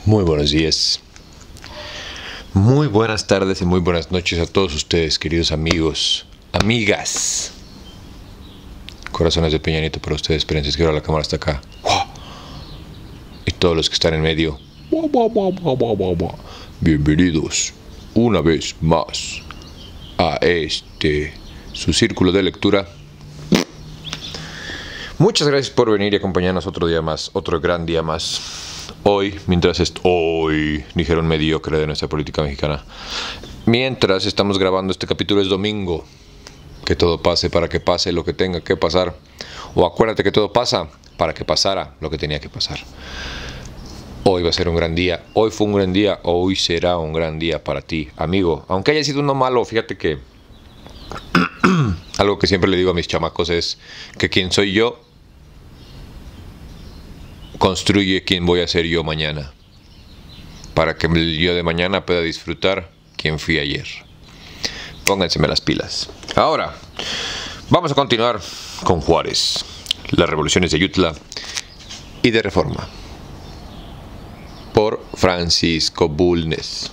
Muy buenos días, muy buenas tardes y muy buenas noches a todos ustedes, queridos amigos, amigas. Corazones de Peña Nieto para ustedes, espérense, es que ahora la cámara está acá. Y todos los que están en medio, bienvenidos una vez más a su círculo de lectura. Muchas gracias por venir y acompañarnos otro día más, otro gran día más. Hoy, dijeron mediocre de nuestra política mexicana. Mientras estamos grabando este capítulo es domingo. Que todo pase para que pase lo que tenga que pasar. O acuérdate que todo pasa para que pasara lo que tenía que pasar. Hoy va a ser un gran día. Hoy fue un gran día. Hoy será un gran día para ti, amigo. Aunque haya sido uno malo, fíjate que algo que siempre le digo a mis chamacos es que quien soy yo construye quién voy a ser yo mañana, para que el yo de mañana pueda disfrutar quién fui ayer. Pónganseme las pilas. Ahora, vamos a continuar con Juárez, las revoluciones de Ayutla y de Reforma, por Francisco Bulnes.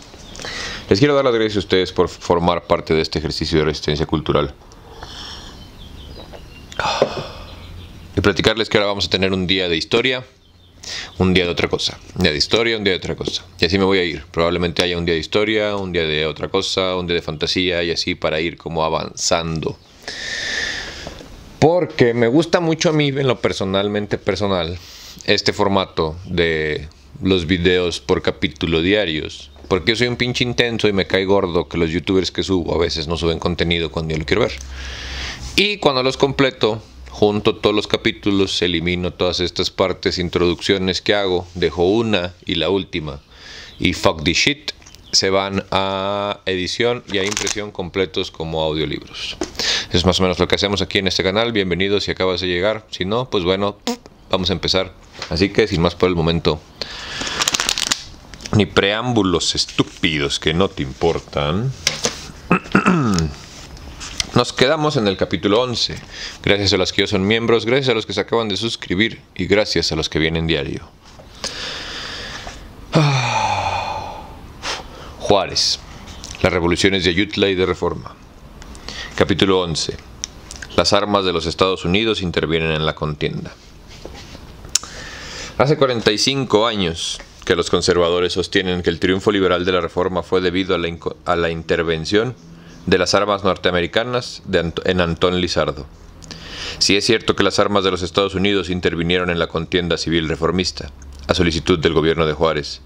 Les quiero dar las gracias a ustedes por formar parte de este ejercicio de resistencia cultural. Y platicarles que ahora vamos a tener un día de historia, un día de otra cosa, un día de historia, un día de otra cosa. Y así me voy a ir. Probablemente haya un día de historia, un día de otra cosa, un día de fantasía y así para ir como avanzando. Porque me gusta mucho a mí, en lo personalmente personal, este formato de los videos por capítulo diarios. Porque yo soy un pinche intenso y me cae gordo que los youtubers que subo a veces no suben contenido cuando yo lo quiero ver. Y cuando los completo, junto todos los capítulos, elimino todas estas partes, introducciones que hago, dejo una y la última. Y fuck the shit, se van a edición y a impresión completos como audiolibros. Es más o menos lo que hacemos aquí en este canal. Bienvenido si acabas de llegar. Si no, pues bueno, vamos a empezar. Así que sin más por el momento, ni preámbulos estúpidos que no te importan. Nos quedamos en el capítulo 11. Gracias a los que ya son miembros, gracias a los que se acaban de suscribir y gracias a los que vienen diario. Juárez, las revoluciones de Ayutla y de Reforma. Capítulo 11. Las armas de los Estados Unidos intervienen en la contienda. Hace 45 años que los conservadores sostienen que el triunfo liberal de la Reforma fue debido a la intervención de las armas norteamericanas en Antón Lizardo. Si es cierto que las armas de los Estados Unidos intervinieron en la contienda civil reformista, a solicitud del gobierno de Juárez,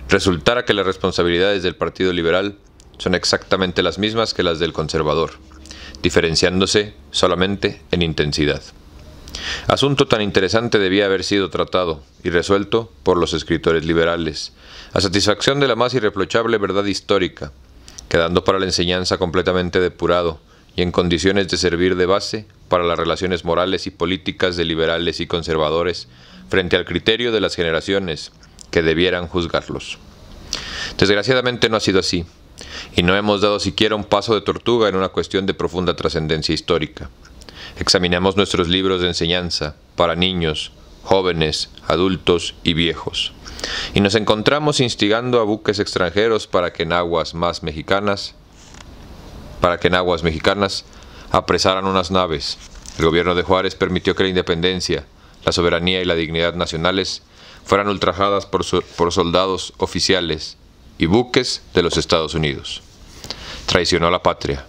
resultara que las responsabilidades del Partido Liberal son exactamente las mismas que las del conservador, diferenciándose solamente en intensidad. Asunto tan interesante debía haber sido tratado y resuelto por los escritores liberales, a satisfacción de la más irreprochable verdad histórica, quedando para la enseñanza completamente depurado y en condiciones de servir de base para las relaciones morales y políticas de liberales y conservadores frente al criterio de las generaciones que debieran juzgarlos. Desgraciadamente no ha sido así, y no hemos dado siquiera un paso de tortuga en una cuestión de profunda trascendencia histórica. Examinamos nuestros libros de enseñanza para niños, jóvenes, adultos y viejos, y nos encontramos instigando a buques extranjeros para que en aguas mexicanas apresaran unas naves. El gobierno de Juárez permitió que la independencia, la soberanía y la dignidad nacionales fueran ultrajadas por soldados oficiales y buques de los Estados Unidos. Traicionó a la patria,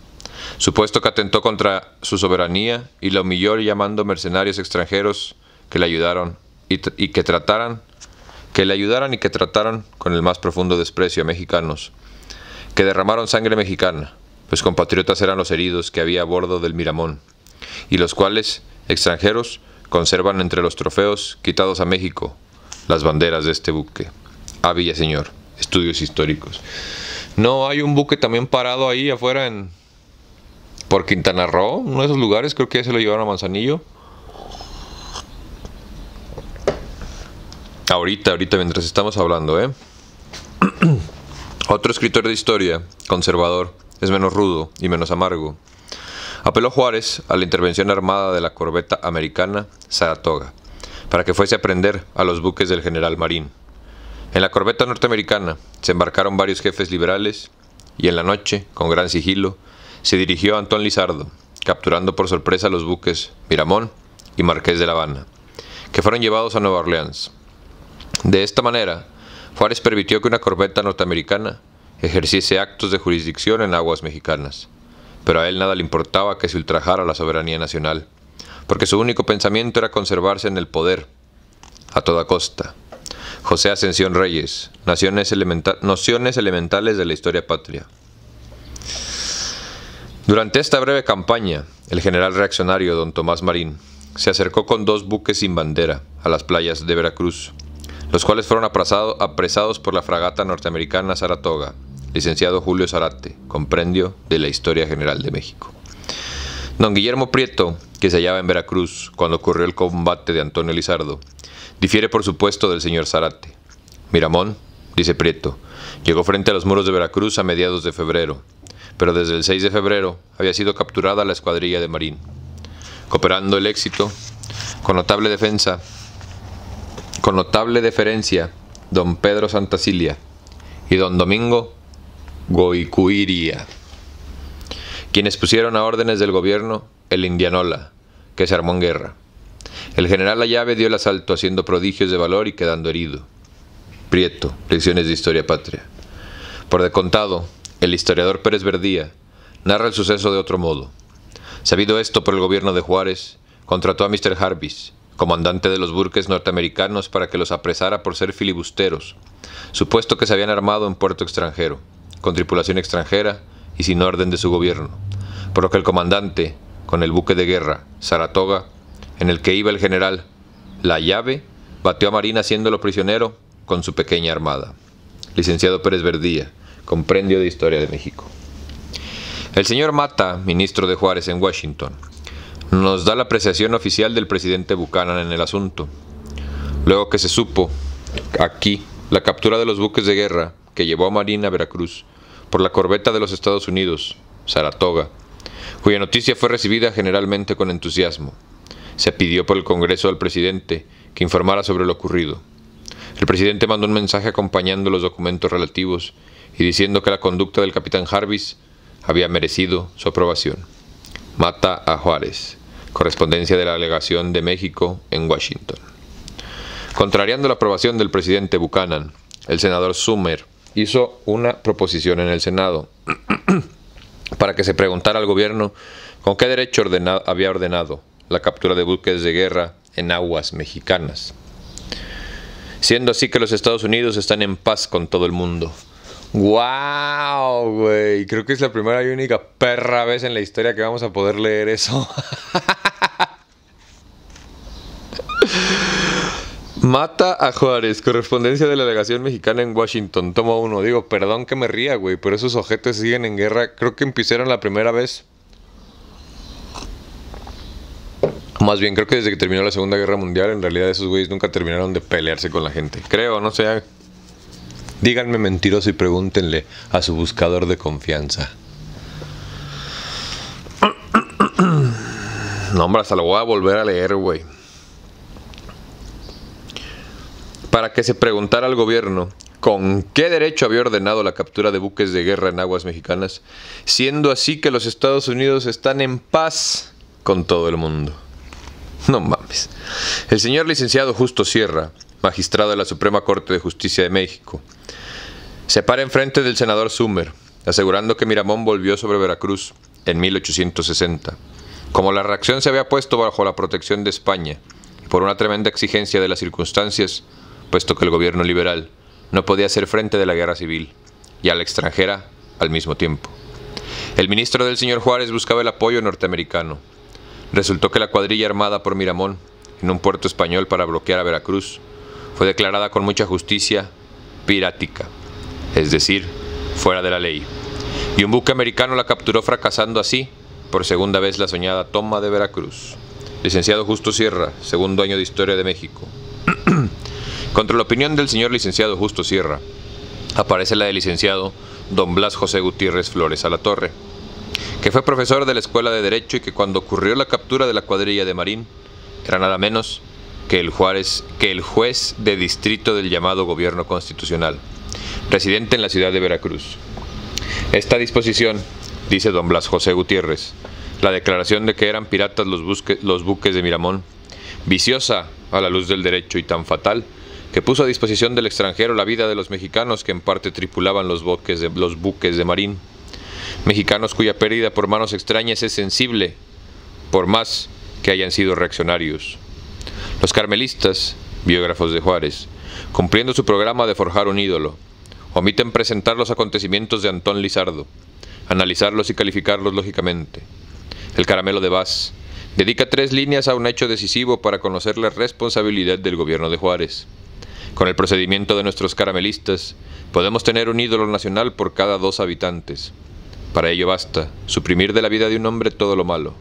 supuesto que atentó contra su soberanía y la humilló llamando mercenarios extranjeros que le ayudaron y que trataran con el más profundo desprecio a mexicanos, que derramaron sangre mexicana, pues compatriotas eran los heridos que había a bordo del Miramón, y los cuales, extranjeros, conservan entre los trofeos quitados a México las banderas de este buque. A Villaseñor, Estudios Históricos. No, hay un buque también parado ahí afuera por Quintana Roo, uno de esos lugares, creo que ya se lo llevaron a Manzanillo. Ahorita mientras estamos hablando, Otro escritor de historia, conservador, es menos rudo y menos amargo. Apeló Juárez a la intervención armada de la corbeta americana Saratoga, para que fuese a prender a los buques del general Marín. En la corbeta norteamericana se embarcaron varios jefes liberales y en la noche, con gran sigilo, se dirigió a Antón Lizardo, capturando por sorpresa los buques Miramón y Marqués de La Habana, que fueron llevados a Nueva Orleans. De esta manera, Juárez permitió que una corbeta norteamericana ejerciese actos de jurisdicción en aguas mexicanas, pero a él nada le importaba que se ultrajara la soberanía nacional, porque su único pensamiento era conservarse en el poder, a toda costa. José Ascensión Reyes, Nociones elementales de la historia patria. Durante esta breve campaña, el general reaccionario don Tomás Marín se acercó con 2 buques sin bandera a las playas de Veracruz, los cuales fueron apresados por la fragata norteamericana Saratoga, licenciado Julio Zárate, compendio de la Historia General de México. Don Guillermo Prieto, que se hallaba en Veracruz cuando ocurrió el combate de Antonio Lizardo, difiere por supuesto del señor Zárate. Miramón, dice Prieto, llegó frente a los muros de Veracruz a mediados de febrero, pero desde el 6 de febrero había sido capturada la escuadrilla de Marín. Cooperando el éxito, con notable deferencia, don Pedro Santacilia y don Domingo Goicuiría, quienes pusieron a órdenes del gobierno el Indianola, que se armó en guerra. El general Ayave dio el asalto haciendo prodigios de valor y quedando herido. Prieto, Lecciones de Historia Patria. Por de contado, el historiador Pérez Verdía narra el suceso de otro modo. Sabido esto por el gobierno de Juárez, contrató a Mr. Jarvis, comandante de los buques norteamericanos, para que los apresara por ser filibusteros, supuesto que se habían armado en puerto extranjero, con tripulación extranjera y sin orden de su gobierno, por lo que el comandante, con el buque de guerra Saratoga, en el que iba el general La Llave, batió a Marín haciéndolo prisionero con su pequeña armada. Licenciado Pérez Verdía, Compendio de Historia de México. El señor Mata, ministro de Juárez en Washington, nos da la apreciación oficial del presidente Buchanan en el asunto. Luego que se supo aquí la captura de los buques de guerra que llevó a Marín a Veracruz por la corbeta de los Estados Unidos, Saratoga, cuya noticia fue recibida generalmente con entusiasmo, se pidió por el Congreso al presidente que informara sobre lo ocurrido. El presidente mandó un mensaje acompañando los documentos relativos y diciendo que la conducta del capitán Jarvis había merecido su aprobación. Mata a Juárez. Correspondencia de la Legación de México en Washington. Contrariando la aprobación del presidente Buchanan, el senador Sumner hizo una proposición en el Senado para que se preguntara al gobierno con qué derecho había ordenado la captura de buques de guerra en aguas mexicanas, siendo así que los Estados Unidos están en paz con todo el mundo. ¡Wow, güey! Creo que es la primera y única perra vez en la historia que vamos a poder leer eso. Mata a Juárez. Correspondencia de la Legación Mexicana en Washington. Tomo 1. Digo, perdón que me ría, güey, pero esos ojetes siguen en guerra. Creo que empezaron la primera vez. Más bien, creo que desde que terminó la Segunda Guerra Mundial, en realidad esos güeyes nunca terminaron de pelearse con la gente. Creo, no sé. Díganme mentiroso y pregúntenle a su buscador de confianza. No, hombre, hasta lo voy a volver a leer, güey. Para que se preguntara al gobierno con qué derecho había ordenado la captura de buques de guerra en aguas mexicanas, siendo así que los Estados Unidos están en paz con todo el mundo. No mames. El señor licenciado Justo Sierra, magistrado de la Suprema Corte de Justicia de México, se para enfrente del senador Sumner, asegurando que Miramón volvió sobre Veracruz en 1860. Como la reacción se había puesto bajo la protección de España, y por una tremenda exigencia de las circunstancias, puesto que el gobierno liberal no podía hacer frente de la guerra civil y a la extranjera al mismo tiempo. El ministro del señor Juárez buscaba el apoyo norteamericano. Resultó que la cuadrilla armada por Miramón en un puerto español para bloquear a Veracruz fue declarada con mucha justicia pirática, es decir, fuera de la ley, y un buque americano la capturó, fracasando así por segunda vez la soñada toma de Veracruz. Licenciado Justo Sierra, segundo año de Historia de México. Contra la opinión del señor licenciado Justo Sierra, aparece la del licenciado don Blas José Gutiérrez Flores Alatorre, que fue profesor de la Escuela de Derecho y que cuando ocurrió la captura de la cuadrilla de Marín, era nada menos que el juez de distrito del llamado gobierno constitucional, residente en la ciudad de Veracruz. Esta disposición, dice don Blas José Gutiérrez, la declaración de que eran piratas los buques de Miramón, viciosa a la luz del derecho y tan fatal, que puso a disposición del extranjero la vida de los mexicanos que en parte tripulaban los buques de Marín, mexicanos cuya pérdida por manos extrañas es sensible, por más que hayan sido reaccionarios. Los carmelistas, biógrafos de Juárez, cumpliendo su programa de forjar un ídolo, omiten presentar los acontecimientos de Antón Lizardo, analizarlos y calificarlos lógicamente. El Caramelo de Vaz dedica 3 líneas a un hecho decisivo para conocer la responsabilidad del gobierno de Juárez. Con el procedimiento de nuestros caramelistas, podemos tener un ídolo nacional por cada 2 habitantes. Para ello basta suprimir de la vida de un hombre todo lo malo,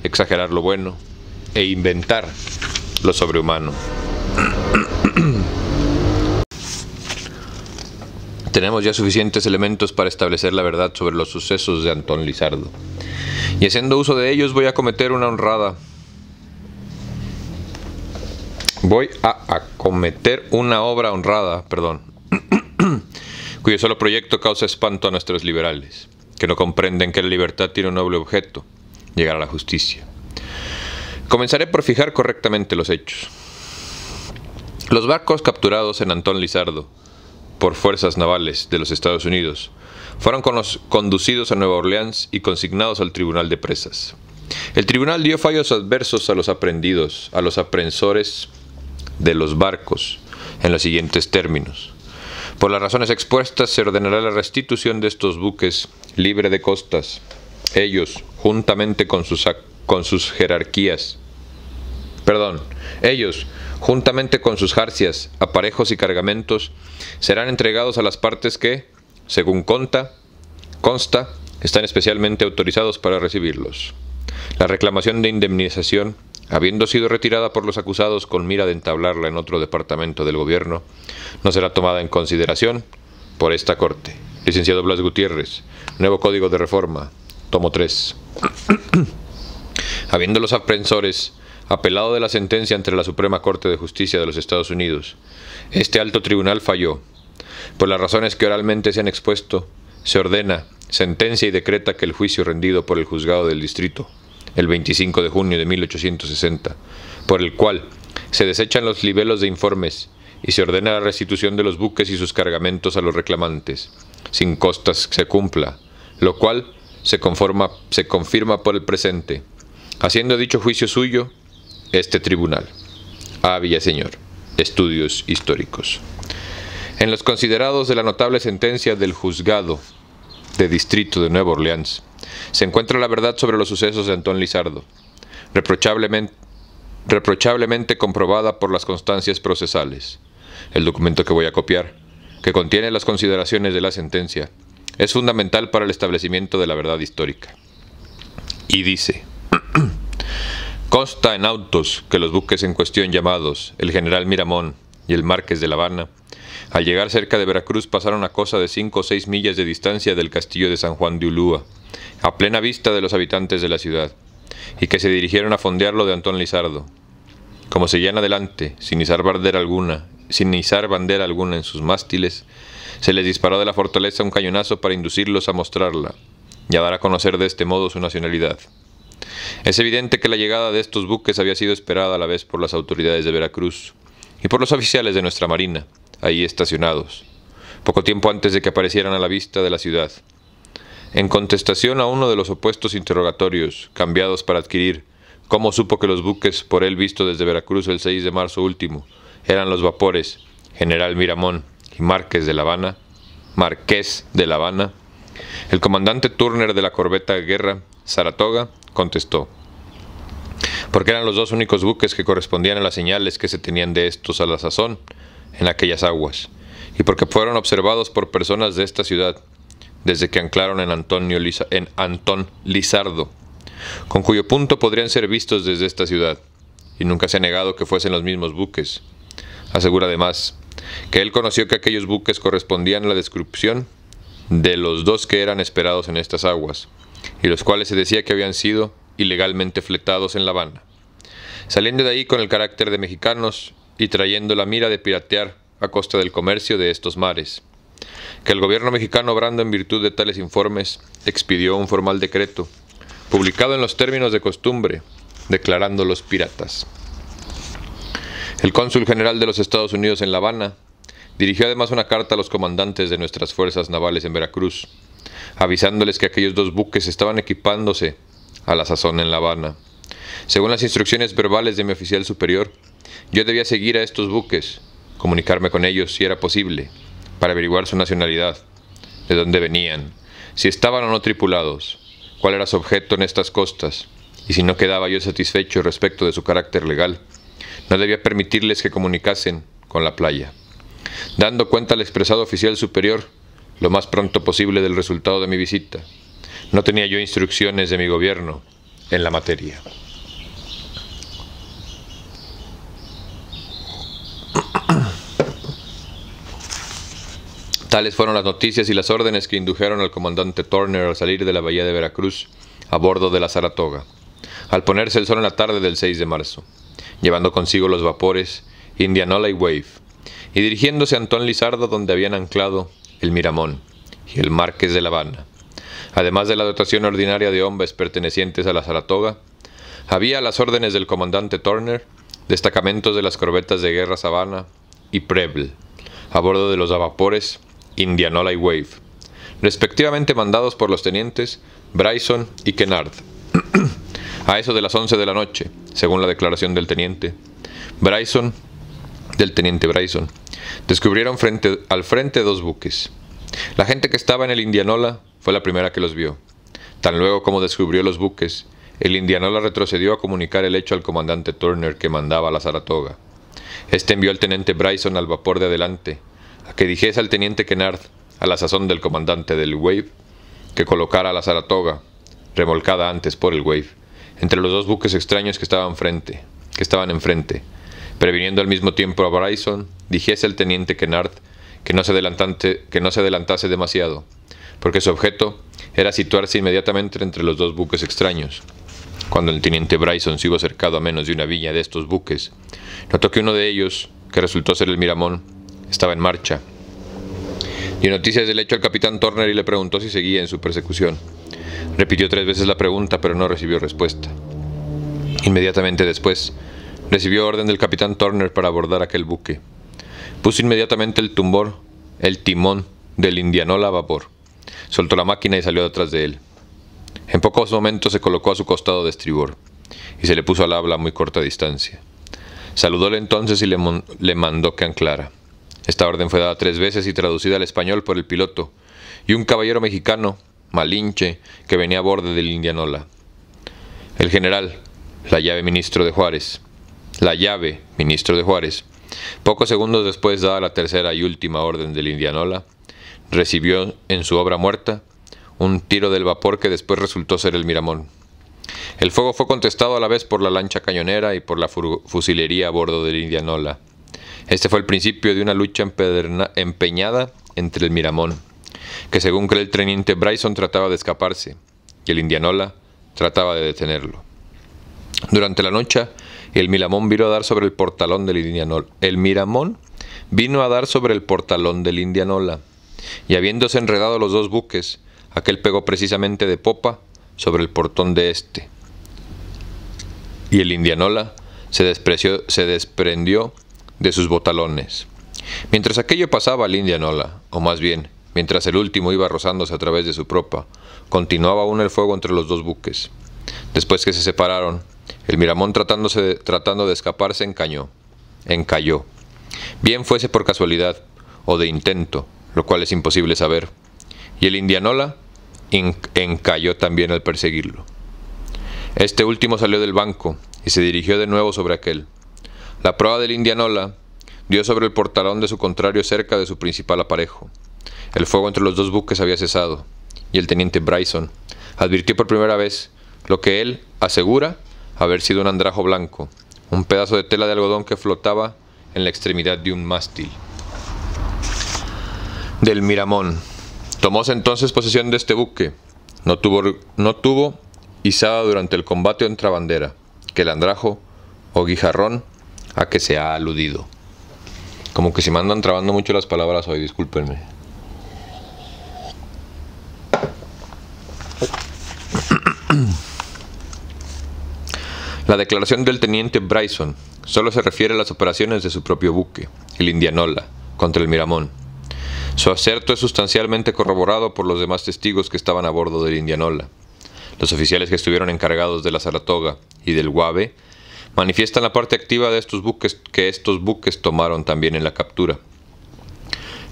exagerar lo bueno e inventar lo sobrehumano. Tenemos ya suficientes elementos para establecer la verdad sobre los sucesos de Antón Lizardo. Y haciendo uso de ellos voy a acometer una obra honrada, cuyo solo proyecto causa espanto a nuestros liberales, que no comprenden que la libertad tiene un noble objeto, llegar a la justicia. Comenzaré por fijar correctamente los hechos. Los barcos capturados en Antón Lizardo por fuerzas navales de los Estados Unidos fueron conducidos a Nueva Orleans y consignados al Tribunal de Presas. El tribunal dio fallos adversos a los aprensores de los barcos en los siguientes términos. Por las razones expuestas se ordenará la restitución de estos buques libre de costas. Ellos, juntamente con sus jarcias, aparejos y cargamentos, serán entregados a las partes que, según consta, están especialmente autorizados para recibirlos. La reclamación de indemnización, habiendo sido retirada por los acusados con mira de entablarla en otro departamento del gobierno, no será tomada en consideración por esta Corte. Licenciado Blas Gutiérrez, Nuevo Código de Reforma, tomo 3. Habiendo los aprensores apelado de la sentencia ante la Suprema Corte de Justicia de los Estados Unidos, este alto tribunal falló. Por las razones que oralmente se han expuesto, se ordena, sentencia y decreta que el juicio rendido por el juzgado del distrito, el 25 de junio de 1860, por el cual se desechan los libelos de informes y se ordena la restitución de los buques y sus cargamentos a los reclamantes, sin costas se cumpla, lo cual se confirma por el presente, haciendo dicho juicio suyo este tribunal. A Villaseñor, Estudios Históricos. En los considerados de la notable sentencia del juzgado de distrito de Nueva Orleans, se encuentra la verdad sobre los sucesos de Antón Lizardo, reprochablemente comprobada por las constancias procesales. El documento que voy a copiar, que contiene las consideraciones de la sentencia, es fundamental para el establecimiento de la verdad histórica. Y dice: consta en autos que los buques en cuestión llamados el General Miramón y el Marqués de La Habana, al llegar cerca de Veracruz pasaron a cosa de 5 o 6 millas de distancia del castillo de San Juan de Ulúa, a plena vista de los habitantes de la ciudad, y que se dirigieron a fondearlo de Antón Lizardo. Como seguían adelante, sin izar bandera alguna en sus mástiles, se les disparó de la fortaleza un cañonazo para inducirlos a mostrarla, y a dar a conocer de este modo su nacionalidad. Es evidente que la llegada de estos buques había sido esperada a la vez por las autoridades de Veracruz y por los oficiales de nuestra marina, ahí estacionados, poco tiempo antes de que aparecieran a la vista de la ciudad. En contestación a uno de los opuestos interrogatorios, cambiados para adquirir cómo supo que los buques por él visto desde Veracruz el 6 de marzo último eran los vapores General Miramón y Marqués de La Habana, el comandante Turner de la corbeta de guerra Saratoga contestó: porque eran los 2 únicos buques que correspondían a las señales que se tenían de estos a la sazón en aquellas aguas, y porque fueron observados por personas de esta ciudad desde que anclaron en Antón Lizardo, con cuyo punto podrían ser vistos desde esta ciudad, y nunca se ha negado que fuesen los mismos buques. Asegura además que él conoció que aquellos buques correspondían a la descripción de los 2 que eran esperados en estas aguas, y los cuales se decía que habían sido ilegalmente fletados en La Habana. saliendo de ahí con el carácter de mexicanos y trayendo la mira de piratear a costa del comercio de estos mares. Que el gobierno mexicano, obrando en virtud de tales informes, expidió un formal decreto, publicado en los términos de costumbre, declarándolos piratas. El cónsul general de los Estados Unidos en La Habana dirigió además una carta a los comandantes de nuestras fuerzas navales en Veracruz, avisándoles que aquellos 2 buques estaban equipándose a la sazón en La Habana. Según las instrucciones verbales de mi oficial superior, yo debía seguir a estos buques, comunicarme con ellos si era posible, para averiguar su nacionalidad, de dónde venían, si estaban o no tripulados, cuál era su objeto en estas costas, y si no quedaba yo satisfecho respecto de su carácter legal, no debía permitirles que comunicasen con la playa, dando cuenta al expresado oficial superior lo más pronto posible del resultado de mi visita. No tenía yo instrucciones de mi gobierno en la materia. Tales fueron las noticias y las órdenes que indujeron al comandante Turner a salir de la bahía de Veracruz a bordo de la Saratoga, al ponerse el sol en la tarde del 6 de marzo, llevando consigo los vapores Indianola y Wave, y dirigiéndose a Antón Lizardo, donde habían anclado el Miramón y el Marqués de La Habana. Además de la dotación ordinaria de hombres pertenecientes a la Saratoga, había a las órdenes del comandante Turner destacamentos de las corbetas de guerra Savannah y Preble, a bordo de los vapores Indianola y Wave, respectivamente mandados por los tenientes Bryson y Kennard. A eso de las 11 de la noche, según la declaración del teniente Bryson, descubrieron al frente 2 buques. La gente que estaba en el Indianola fue la primera que los vio. Tan luego como descubrió los buques, el Indianola retrocedió a comunicar el hecho al comandante Turner, que mandaba a la Saratoga. Este envió al teniente Bryson al vapor de adelante, a que dijese al teniente Kennard, a la sazón del comandante del Wave, que colocara a la Saratoga, remolcada antes por el Wave, entre los 2 buques extraños que estaban enfrente, previniendo al mismo tiempo a Bryson, dijese al teniente Kennard que no se adelantase demasiado, porque su objeto era situarse inmediatamente entre los 2 buques extraños. Cuando el teniente Bryson se hubo acercado a menos de una milla de estos buques, notó que uno de ellos, que resultó ser el Miramón, estaba en marcha. Dio noticias del hecho al capitán Turner y le preguntó si seguía en su persecución. Repitió 3 veces la pregunta, pero no recibió respuesta. Inmediatamente después, recibió orden del capitán Turner para abordar aquel buque. Puso inmediatamente el timón del Indianola a vapor, soltó la máquina y salió detrás de él. En pocos momentos se colocó a su costado de estribor, y se le puso al habla a muy corta distancia. Saludóle entonces y le mandó que anclara. Esta orden fue dada 3 veces y traducida al español por el piloto y un caballero mexicano, Malinche, que venía a bordo del Indianola. El general, la llave ministro de Juárez, pocos segundos después, dada la tercera y última orden del Indianola, recibió en su obra muerta un tiro del vapor que después resultó ser el Miramón. El fuego fue contestado a la vez por la lancha cañonera y por la fusilería a bordo del Indianola. Este fue el principio de una lucha empeñada entre el Miramón, que según cree el teniente Bryson trataba de escaparse, y el Indianola trataba de detenerlo. Durante la noche, el Miramón vino a dar sobre el portalón del Indianola. Y habiéndose enredado los 2 buques, aquel pegó precisamente de popa sobre el portón de este. Y el Indianola se desprendió de sus botalones. Mientras aquello pasaba, el Indianola, o más bien, mientras el último iba rozándose a través de su propa, continuaba aún el fuego entre los 2 buques. Después que se separaron, el Miramón, tratando de escaparse, encalló. Bien fuese por casualidad o de intento, lo cual es imposible saber, y el Indianola encalló también al perseguirlo. Este último salió del banco y se dirigió de nuevo sobre aquel. La proa del Indianola dio sobre el portalón de su contrario cerca de su principal aparejo. El fuego entre los 2 buques había cesado, y el teniente Bryson advirtió por primera vez lo que él asegura haber sido un andrajo blanco, un pedazo de tela de algodón que flotaba en la extremidad de un mástil del Miramón. Tomóse entonces posesión de este buque. No tuvo izada durante el combate otra bandera que el andrajo o guijarrón a que se ha aludido. Como que se me andan trabando mucho las palabras hoy, discúlpenme. La declaración del teniente Bryson solo se refiere a las operaciones de su propio buque, el Indianola, contra el Miramón. Su aserto es sustancialmente corroborado por los demás testigos que estaban a bordo del Indianola. Los oficiales que estuvieron encargados de la Saratoga y del Guave manifiestan la parte activa de estos buques tomaron también en la captura.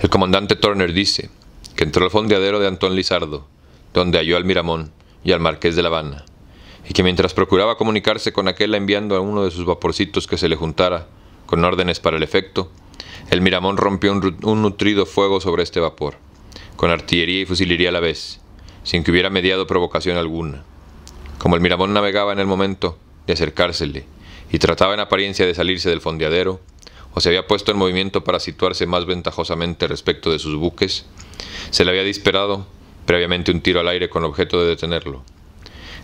El comandante Turner dice que entró al fondeadero de Antón Lizardo, donde halló al Miramón y al Marqués de La Habana, y que mientras procuraba comunicarse con aquel enviando a uno de sus vaporcitos que se le juntara con órdenes para el efecto, el Miramón rompió un nutrido fuego sobre este vapor, con artillería y fusilería a la vez, sin que hubiera mediado provocación alguna. Como el Miramón navegaba en el momento de acercársele y trataba en apariencia de salirse del fondeadero, o se había puesto en movimiento para situarse más ventajosamente respecto de sus buques, se le había disparado previamente un tiro al aire con objeto de detenerlo.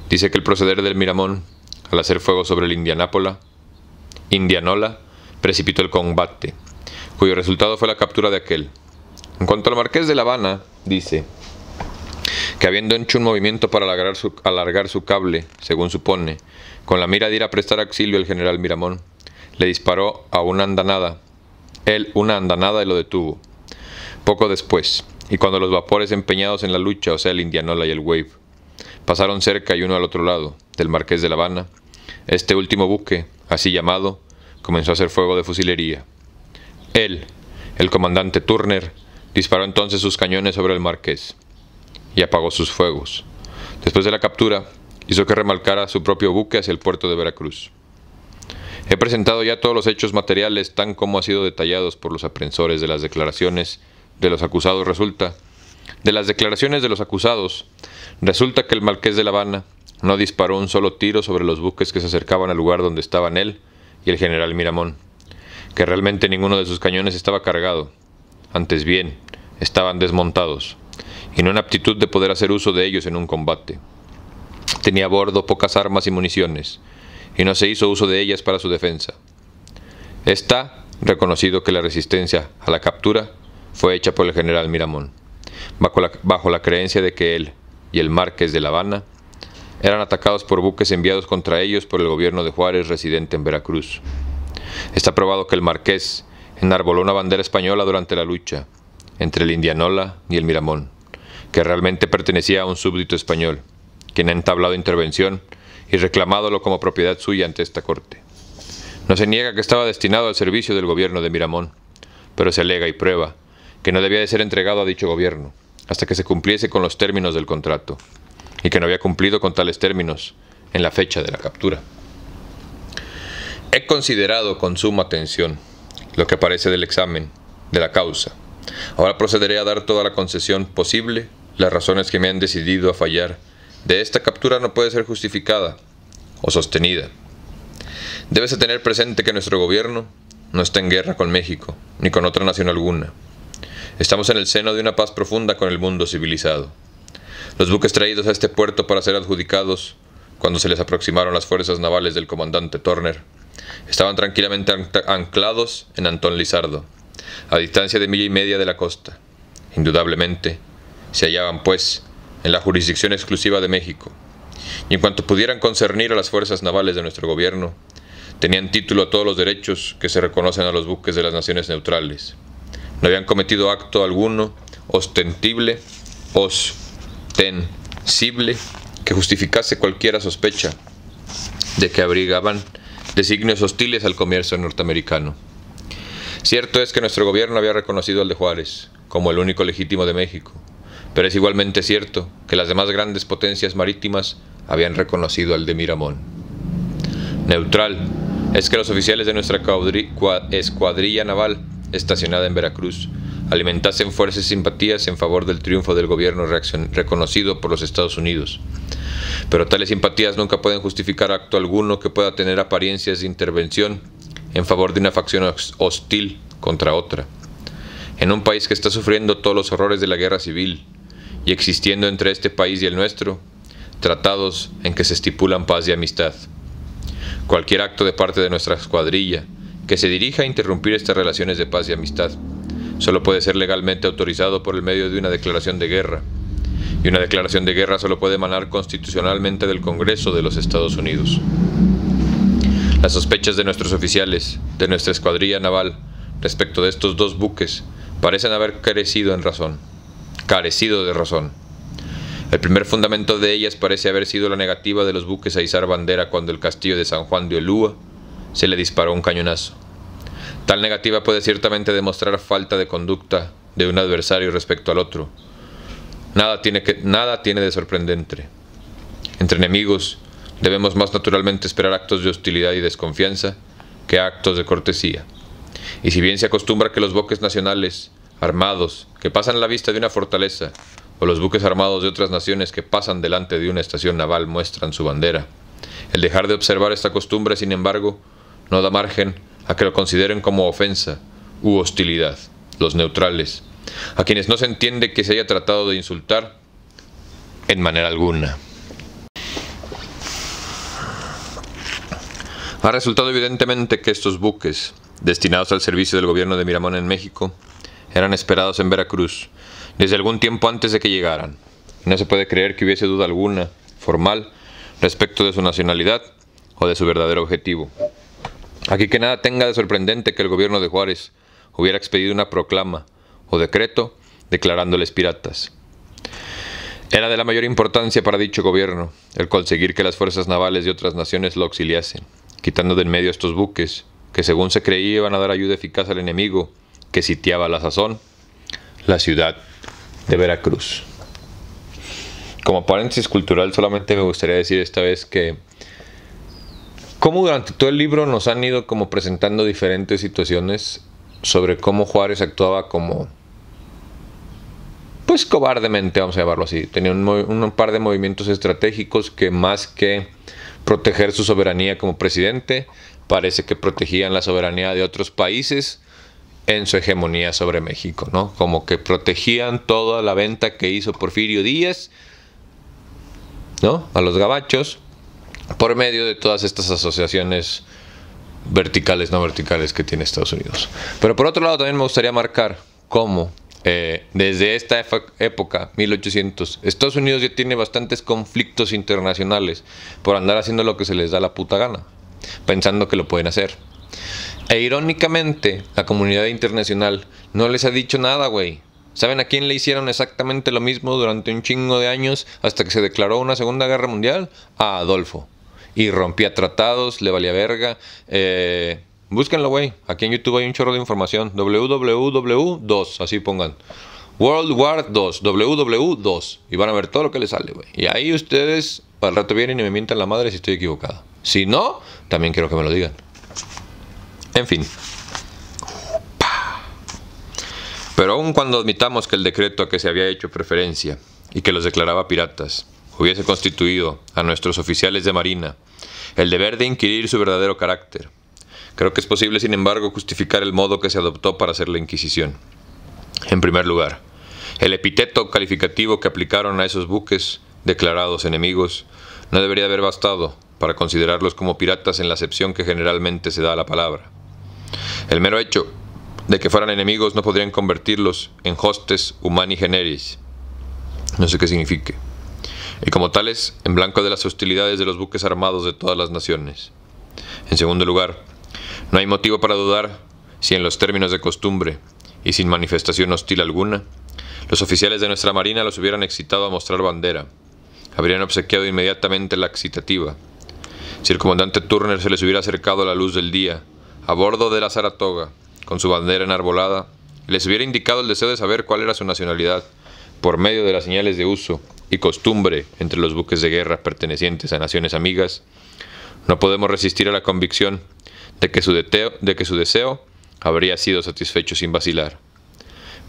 Dice que el proceder del Miramón, al hacer fuego sobre el Indianola, precipitó el combate, cuyo resultado fue la captura de aquel. En cuanto al Marqués de La Habana, dice que habiendo hecho un movimiento para alargar su cable, según supone, con la mira de ir a prestar auxilio al general Miramón, le disparó a una andanada y lo detuvo. Poco después, y cuando los vapores empeñados en la lucha, o sea el Indianola y el Wave, pasaron cerca y uno al otro lado del Marqués de La Habana, este último buque, así llamado, comenzó a hacer fuego de fusilería. Él, el comandante Turner, disparó entonces sus cañones sobre el Marqués y apagó sus fuegos. Después de la captura, hizo que remolcara su propio buque hacia el puerto de Veracruz. He presentado ya todos los hechos materiales tan como han sido detallados por los aprensores de las declaraciones de los acusados. Resulta que el Marqués de La Habana no disparó un solo tiro sobre los buques que se acercaban al lugar donde estaban él y el general Miramón, que realmente ninguno de sus cañones estaba cargado, antes bien, estaban desmontados, y no en aptitud de poder hacer uso de ellos en un combate. Tenía a bordo pocas armas y municiones, y no se hizo uso de ellas para su defensa. Está reconocido que la resistencia a la captura fue hecha por el general Miramón, bajo la creencia de que él y el Marqués de La Habana eran atacados por buques enviados contra ellos por el gobierno de Juárez residente en Veracruz. Está probado que el Marqués enarboló una bandera española durante la lucha entre el Indianola y el Miramón, que realmente pertenecía a un súbdito español, quien ha entablado intervención y reclamádolo como propiedad suya ante esta corte. No se niega que estaba destinado al servicio del gobierno de Miramón, pero se alega y prueba que no debía de ser entregado a dicho gobierno hasta que se cumpliese con los términos del contrato, y que no había cumplido con tales términos en la fecha de la captura. He considerado con suma atención lo que aparece del examen de la causa. Ahora procederé a dar toda la concesión posible. Las razones que me han decidido a fallar de esta captura no puede ser justificada o sostenida. Debes tener presente que nuestro gobierno no está en guerra con México, ni con otra nación alguna. Estamos en el seno de una paz profunda con el mundo civilizado. Los buques traídos a este puerto para ser adjudicados, cuando se les aproximaron las fuerzas navales del comandante Turner, estaban tranquilamente anclados en Antón Lizardo, a distancia de 1,5 millas de la costa. Indudablemente, se hallaban, pues, en la jurisdicción exclusiva de México, y en cuanto pudieran concernir a las fuerzas navales de nuestro gobierno, tenían título a todos los derechos que se reconocen a los buques de las naciones neutrales. No habían cometido acto alguno ostensible que justificase cualquiera sospecha de que abrigaban designios hostiles al comercio norteamericano. Cierto es que nuestro gobierno había reconocido al de Juárez como el único legítimo de México, pero es igualmente cierto que las demás grandes potencias marítimas habían reconocido al de Miramón. Neutral es que los oficiales de nuestra escuadrilla naval estacionada en Veracruz alimentasen fuerzas y simpatías en favor del triunfo del gobierno reconocido por los Estados Unidos. Pero tales simpatías nunca pueden justificar acto alguno que pueda tener apariencias de intervención en favor de una facción hostil contra otra. En un país que está sufriendo todos los horrores de la guerra civil y existiendo entre este país y el nuestro tratados en que se estipulan paz y amistad. Cualquier acto de parte de nuestra escuadrilla que se dirija a interrumpir estas relaciones de paz y amistad solo puede ser legalmente autorizado por el medio de una declaración de guerra, y una declaración de guerra solo puede emanar constitucionalmente del Congreso de los Estados Unidos. Las sospechas de nuestros oficiales, de nuestra escuadrilla naval, respecto de estos dos buques, parecen haber carecido de razón. El primer fundamento de ellas parece haber sido la negativa de los buques a izar bandera cuando el castillo de San Juan de Ulúa se le disparó un cañonazo. Tal negativa puede ciertamente demostrar falta de conducta de un adversario respecto al otro. Nada tiene de sorprendente. Entre enemigos debemos más naturalmente esperar actos de hostilidad y desconfianza que actos de cortesía. Y si bien se acostumbra que los buques nacionales armados que pasan a la vista de una fortaleza, o los buques armados de otras naciones que pasan delante de una estación naval muestran su bandera, el dejar de observar esta costumbre, sin embargo, no da margen a que lo consideren como ofensa u hostilidad los neutrales, a quienes no se entiende que se haya tratado de insultar en manera alguna. Ha resultado evidentemente que estos buques, destinados al servicio del gobierno de Miramón en México, eran esperados en Veracruz desde algún tiempo antes de que llegaran. No se puede creer que hubiese duda alguna, formal, respecto de su nacionalidad o de su verdadero objetivo. Aquí que nada tenga de sorprendente que el gobierno de Juárez hubiera expedido una proclama o decreto declarándoles piratas. Era de la mayor importancia para dicho gobierno el conseguir que las fuerzas navales de otras naciones lo auxiliasen, quitando de en medio estos buques, que según se creía iban a dar ayuda eficaz al enemigo, que sitiaba a la sazón la ciudad de Veracruz. Como paréntesis cultural, solamente me gustaría decir esta vez que cómo durante todo el libro nos han ido como presentando diferentes situaciones sobre cómo Juárez actuaba como, pues cobardemente, vamos a llamarlo así. Tenía un par de movimientos estratégicos que, más que proteger su soberanía como presidente, parece que protegían la soberanía de otros países en su hegemonía sobre México, ¿no? Como que protegían toda la venta que hizo Porfirio Díaz, ¿no?, a los gabachos, por medio de todas estas asociaciones verticales, no verticales que tiene Estados Unidos. Pero por otro lado también me gustaría marcar cómo desde esta época, 1800, Estados Unidos ya tiene bastantes conflictos internacionales por andar haciendo lo que se les da la puta gana, pensando que lo pueden hacer. E irónicamente, la comunidad internacional no les ha dicho nada, güey. ¿Saben a quién le hicieron exactamente lo mismo durante un chingo de años hasta que se declaró una Segunda Guerra Mundial? A Adolfo. Y rompía tratados, le valía verga. Búsquenlo, güey. Aquí en YouTube hay un chorro de información. www.2, así pongan. World War 2, WW2. Y van a ver todo lo que les sale, güey. Y ahí ustedes al rato vienen y me mientan la madre si estoy equivocado. Si no, también quiero que me lo digan. En fin. Pero aun cuando admitamos que el decreto a que se había hecho preferencia y que los declaraba piratas hubiese constituido a nuestros oficiales de marina el deber de inquirir su verdadero carácter, creo que es posible, sin embargo, justificar el modo que se adoptó para hacer la Inquisición. En primer lugar, el epíteto calificativo que aplicaron a esos buques declarados enemigos no debería haber bastado para considerarlos como piratas en la acepción que generalmente se da a la palabra. El mero hecho de que fueran enemigos no podrían convertirlos en hostes humani generis, no sé qué signifique, y como tales en blanco de las hostilidades de los buques armados de todas las naciones. En segundo lugar, no hay motivo para dudar si en los términos de costumbre y sin manifestación hostil alguna, los oficiales de nuestra marina los hubieran excitado a mostrar bandera, habrían obsequiado inmediatamente la excitativa. Si el comandante Turner se les hubiera acercado a la luz del día, a bordo de la Saratoga, con su bandera enarbolada, y les hubiera indicado el deseo de saber cuál era su nacionalidad, por medio de las señales de uso y costumbre entre los buques de guerra pertenecientes a naciones amigas, no podemos resistir a la convicción de que su deseo habría sido satisfecho sin vacilar.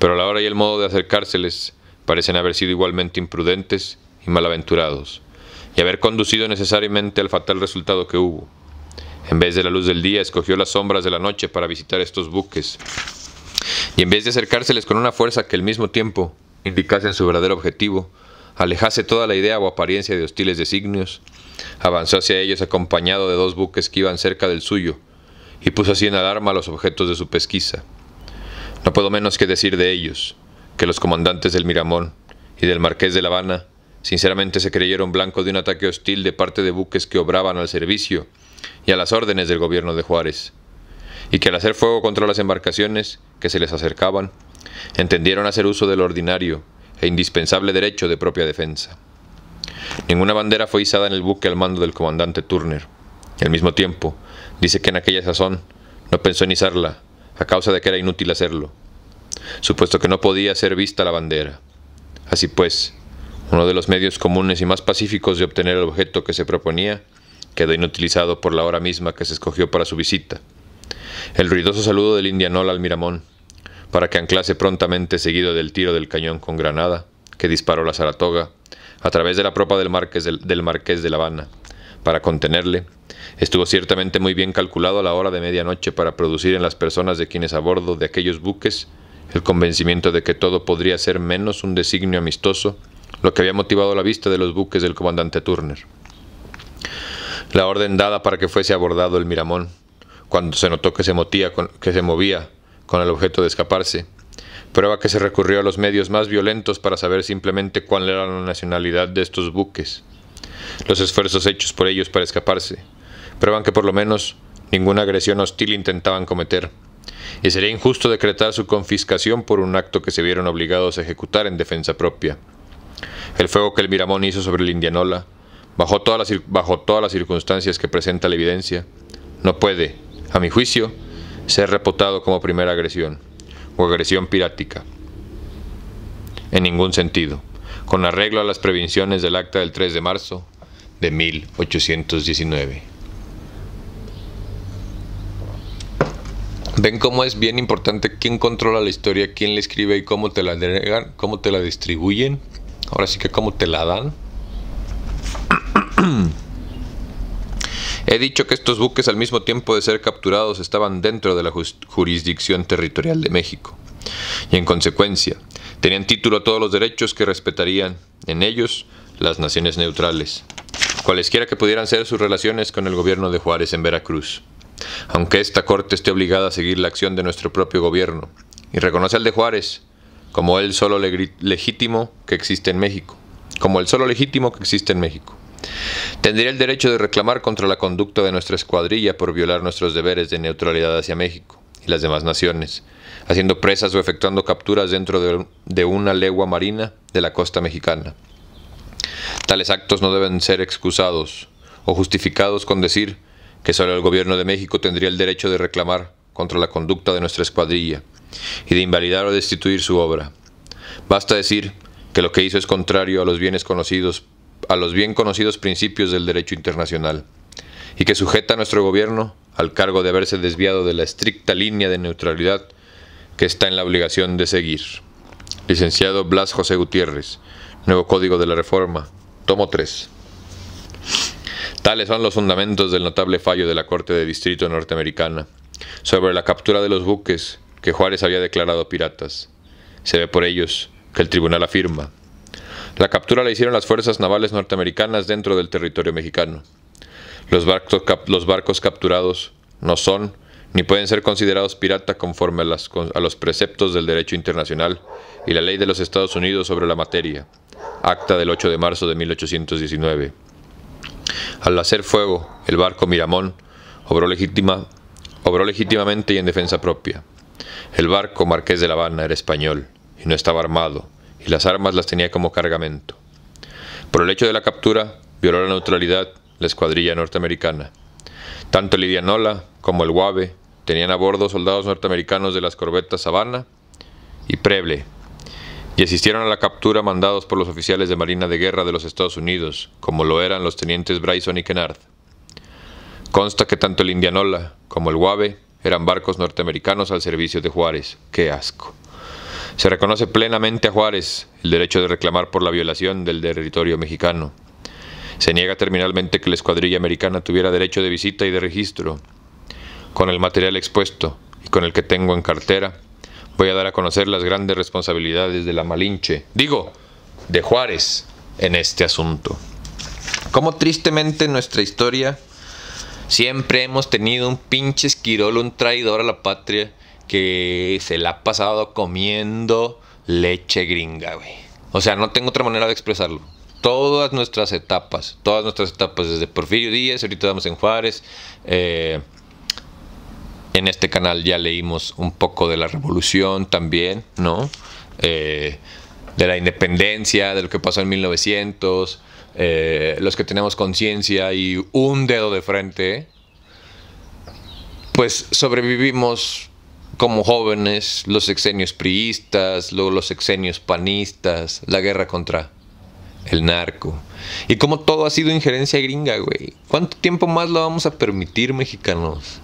Pero la hora y el modo de acercárseles parecen haber sido igualmente imprudentes y malaventurados, y haber conducido necesariamente al fatal resultado que hubo. En vez de la luz del día, escogió las sombras de la noche para visitar estos buques, y en vez de acercárseles con una fuerza que al mismo tiempo indicase su verdadero objetivo, alejase toda la idea o apariencia de hostiles designios, avanzó hacia ellos acompañado de 2 buques que iban cerca del suyo, y puso así en alarma los objetos de su pesquisa. No puedo menos que decir de ellos, que los comandantes del Miramón y del Marqués de La Habana sinceramente se creyeron blanco de un ataque hostil de parte de buques que obraban al servicio y a las órdenes del gobierno de Juárez, y que al hacer fuego contra las embarcaciones que se les acercaban, entendieron hacer uso del ordinario e indispensable derecho de propia defensa. Ninguna bandera fue izada en el buque al mando del comandante Turner, y al mismo tiempo dice que en aquella sazón no pensó en izarla, a causa de que era inútil hacerlo, supuesto que no podía ser vista la bandera. Así pues, uno de los medios comunes y más pacíficos de obtener el objeto que se proponía quedó inutilizado por la hora misma que se escogió para su visita: el ruidoso saludo del Indianola al Miramón, para que anclase prontamente, seguido del tiro del cañón con granada que disparó la Saratoga a través de la proa del Marqués de La Habana. Para contenerle, estuvo ciertamente muy bien calculado a la hora de medianoche para producir en las personas de quienes a bordo de aquellos buques el convencimiento de que todo podría ser menos un designio amistoso, lo que había motivado la vista de los buques del comandante Turner. La orden dada para que fuese abordado el Miramón, cuando se notó que se movía con el objeto de escaparse, prueba que se recurrió a los medios más violentos para saber simplemente cuál era la nacionalidad de estos buques. Los esfuerzos hechos por ellos para escaparse prueban que por lo menos ninguna agresión hostil intentaban cometer, y sería injusto decretar su confiscación por un acto que se vieron obligados a ejecutar en defensa propia. El fuego que el Miramón hizo sobre el Indianola, bajo todas las circunstancias que presenta la evidencia, no puede, a mi juicio, ser reputado como primera agresión o agresión pirática, en ningún sentido, con arreglo a las previsiones del acta del 3 de marzo de 1819. ¿Ven cómo es bien importante quién controla la historia, quién la escribe y cómo te la entregan, cómo te la distribuyen? Ahora sí que cómo te la dan. He dicho que estos buques, al mismo tiempo de ser capturados, estaban dentro de la jurisdicción territorial de México, y en consecuencia tenían título a todos los derechos que respetarían en ellos las naciones neutrales, cualesquiera que pudieran ser sus relaciones con el gobierno de Juárez en Veracruz, aunque esta corte esté obligada a seguir la acción de nuestro propio gobierno y reconoce al de Juárez como el solo legítimo que existe en México, tendría el derecho de reclamar contra la conducta de nuestra escuadrilla por violar nuestros deberes de neutralidad hacia México y las demás naciones, haciendo presas o efectuando capturas dentro de una legua marina de la costa mexicana. Tales actos no deben ser excusados o justificados con decir que solo el gobierno de México tendría el derecho de reclamar contra la conducta de nuestra escuadrilla y de invalidar o destituir su obra. Basta decir que lo que hizo es contrario a los bien conocidos principios del derecho internacional, y que sujeta a nuestro gobierno al cargo de haberse desviado de la estricta línea de neutralidad que está en la obligación de seguir. Licenciado Blas José Gutiérrez, Nuevo Código de la Reforma, tomo 3. Tales son los fundamentos del notable fallo de la Corte de Distrito norteamericana sobre la captura de los buques que Juárez había declarado piratas. Se ve por ellos que el tribunal afirma: la captura la hicieron las fuerzas navales norteamericanas dentro del territorio mexicano. Los barcos capturados no son ni pueden ser considerados pirata conforme a los preceptos del derecho internacional y la ley de los Estados Unidos sobre la materia, acta del 8 de marzo de 1819. Al hacer fuego, el barco Miramón obró legítimamente y en defensa propia. El barco Marqués de La Habana era español y no estaba armado, y las armas las tenía como cargamento. Por el hecho de la captura, violó la neutralidad la escuadrilla norteamericana. Tanto el Indianola como el Guave tenían a bordo soldados norteamericanos de las corbetas Savannah y Preble, y asistieron a la captura mandados por los oficiales de Marina de Guerra de los Estados Unidos, como lo eran los tenientes Bryson y Kennard. Consta que tanto el Indianola como el Guave eran barcos norteamericanos al servicio de Juárez. ¡Qué asco! Se reconoce plenamente a Juárez el derecho de reclamar por la violación del territorio mexicano. Se niega terminalmente que la escuadrilla americana tuviera derecho de visita y de registro. Con el material expuesto y con el que tengo en cartera, voy a dar a conocer las grandes responsabilidades de la Malinche, de Juárez, en este asunto. Como tristemente en nuestra historia siempre hemos tenido un pinche esquirol, un traidor a la patria que se la ha pasado comiendo leche gringa, güey. O sea, no tengo otra manera de expresarlo. Todas nuestras etapas, desde Porfirio Díaz, ahorita estamos en Juárez. En este canal ya leímos un poco de la revolución también, ¿no? De la independencia, de lo que pasó en 1900. Los que tenemos conciencia y un dedo de frente, pues sobrevivimos como jóvenes los sexenios priistas, luego los sexenios panistas, la guerra contra el narco. Y como todo ha sido injerencia gringa, güey. ¿Cuánto tiempo más lo vamos a permitir, mexicanos?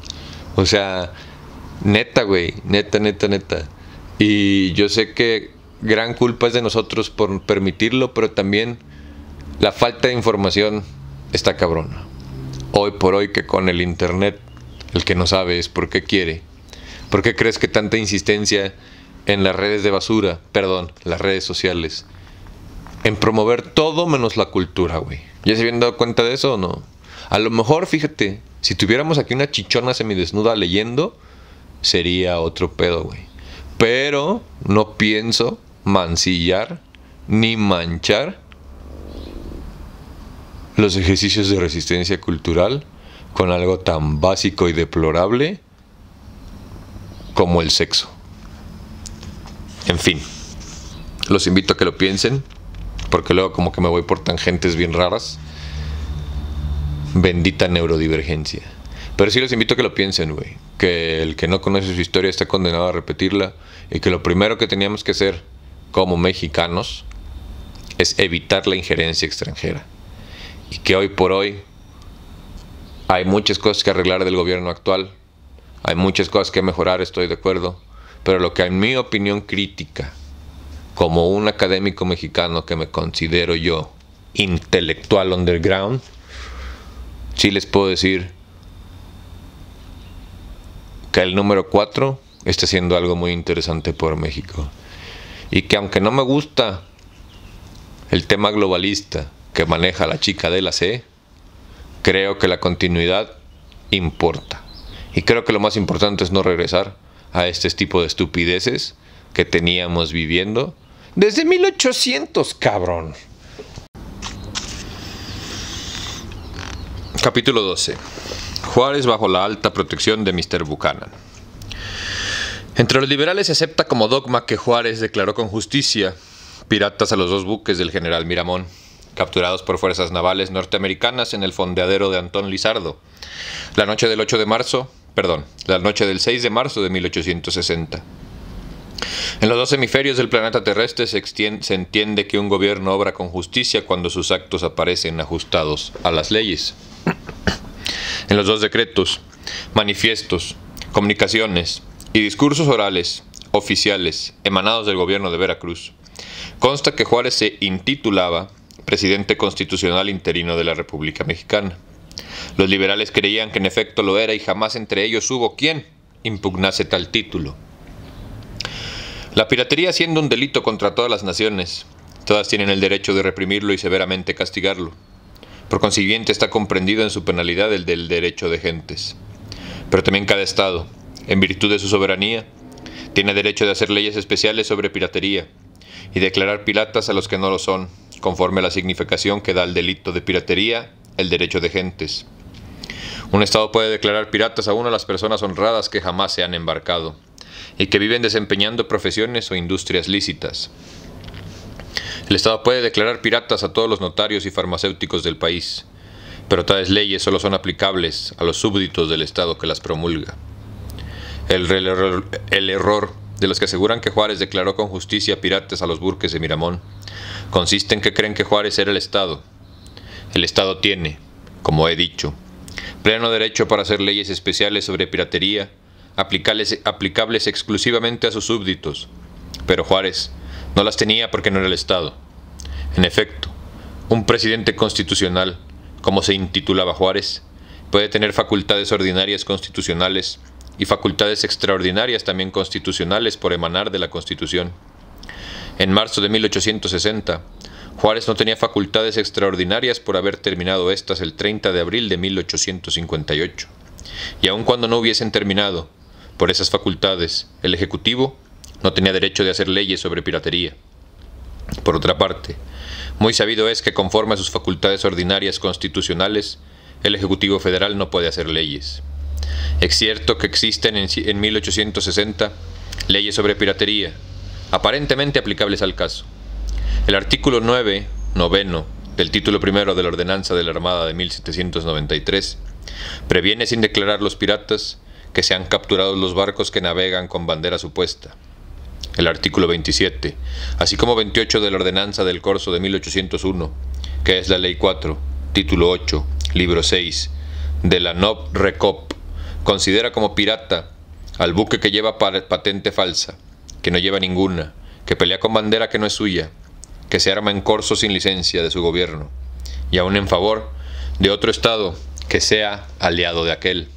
O sea, neta, güey, neta. Y yo sé que gran culpa es de nosotros por permitirlo, pero también la falta de información está cabrona. Hoy por hoy, que con el internet, el que no sabe es por qué quiere. ¿Por qué crees que tanta insistencia en las redes de basura, las redes sociales, en promover todo menos la cultura, güey? ¿Ya se habían dado cuenta de eso o no? A lo mejor, fíjate, si tuviéramos aquí una chichona semidesnuda leyendo, sería otro pedo, güey. Pero no pienso mancillar ni manchar los ejercicios de resistencia cultural con algo tan básico y deplorable como el sexo. En fin, los invito a que lo piensen, porque luego como que me voy por tangentes bien raras. Bendita neurodivergencia. Pero sí los invito a que lo piensen, güey. Que el que no conoce su historia está condenado a repetirla, y que lo primero que teníamos que hacer como mexicanos es evitar la injerencia extranjera. Y que hoy por hoy hay muchas cosas que arreglar del gobierno actual, hay muchas cosas que mejorar, estoy de acuerdo, pero lo que en mi opinión crítica, como un académico mexicano que me considero yo intelectual underground, sí les puedo decir que el número 4 está haciendo algo muy interesante por México. Y que aunque no me gusta el tema globalista que maneja la chica de la C, creo que la continuidad importa. Y creo que lo más importante es no regresar a este tipo de estupideces que teníamos viviendo desde 1800, cabrón. Capítulo 12. Juárez bajo la alta protección de Mr. Buchanan. Entre los liberales se acepta como dogma que Juárez declaró con justicia piratas a los 2 buques del general Miramón, capturados por fuerzas navales norteamericanas en el fondeadero de Antón Lizardo, la noche del 6 de marzo de 1860. En los 2 hemisferios del planeta terrestre se entiende que un gobierno obra con justicia cuando sus actos aparecen ajustados a las leyes. En los 2 decretos, manifiestos, comunicaciones y discursos orales oficiales emanados del gobierno de Veracruz, consta que Juárez se intitulaba presidente constitucional interino de la República Mexicana. Los liberales creían que en efecto lo era y jamás entre ellos hubo quien impugnase tal título. La piratería, siendo un delito contra todas las naciones, todas tienen el derecho de reprimirlo y severamente castigarlo. Por consiguiente está comprendido en su penalidad el del derecho de gentes. Pero también cada estado, en virtud de su soberanía, tiene derecho de hacer leyes especiales sobre piratería y declarar piratas a los que no lo son, conforme a la significación que da al delito de piratería el derecho de gentes. Un estado puede declarar piratas a las personas honradas que jamás se han embarcado y que viven desempeñando profesiones o industrias lícitas. El estado puede declarar piratas a todos los notarios y farmacéuticos del país, pero tales leyes solo son aplicables a los súbditos del estado que las promulga. El error de los que aseguran que Juárez declaró con justicia piratas a los buques de Miramón consiste en que creen que Juárez era el Estado. El Estado tiene, como he dicho, pleno derecho para hacer leyes especiales sobre piratería, aplicables exclusivamente a sus súbditos, pero Juárez no las tenía porque no era el Estado. En efecto, un presidente constitucional, como se intitulaba Juárez, puede tener facultades ordinarias constitucionales y facultades extraordinarias también constitucionales por emanar de la Constitución. En marzo de 1860, Juárez no tenía facultades extraordinarias por haber terminado éstas el 30 de abril de 1858. Y aun cuando no hubiesen terminado, por esas facultades, el Ejecutivo no tenía derecho de hacer leyes sobre piratería. Por otra parte, muy sabido es que conforme a sus facultades ordinarias constitucionales, el Ejecutivo Federal no puede hacer leyes. Es cierto que existen en 1860 leyes sobre piratería, aparentemente aplicables al caso. El artículo 9, noveno, del título primero de la Ordenanza de la Armada de 1793, previene sin declarar los piratas que sean capturados los barcos que navegan con bandera supuesta. El artículo 27, así como 28 de la Ordenanza del Corso de 1801, que es la Ley 4, título 8, libro 6, de la Nov Recop, considera como pirata al buque que lleva patente falsa, que no lleva ninguna, que pelea con bandera que no es suya, que se arma en corso sin licencia de su gobierno, y aun en favor de otro estado que sea aliado de aquel.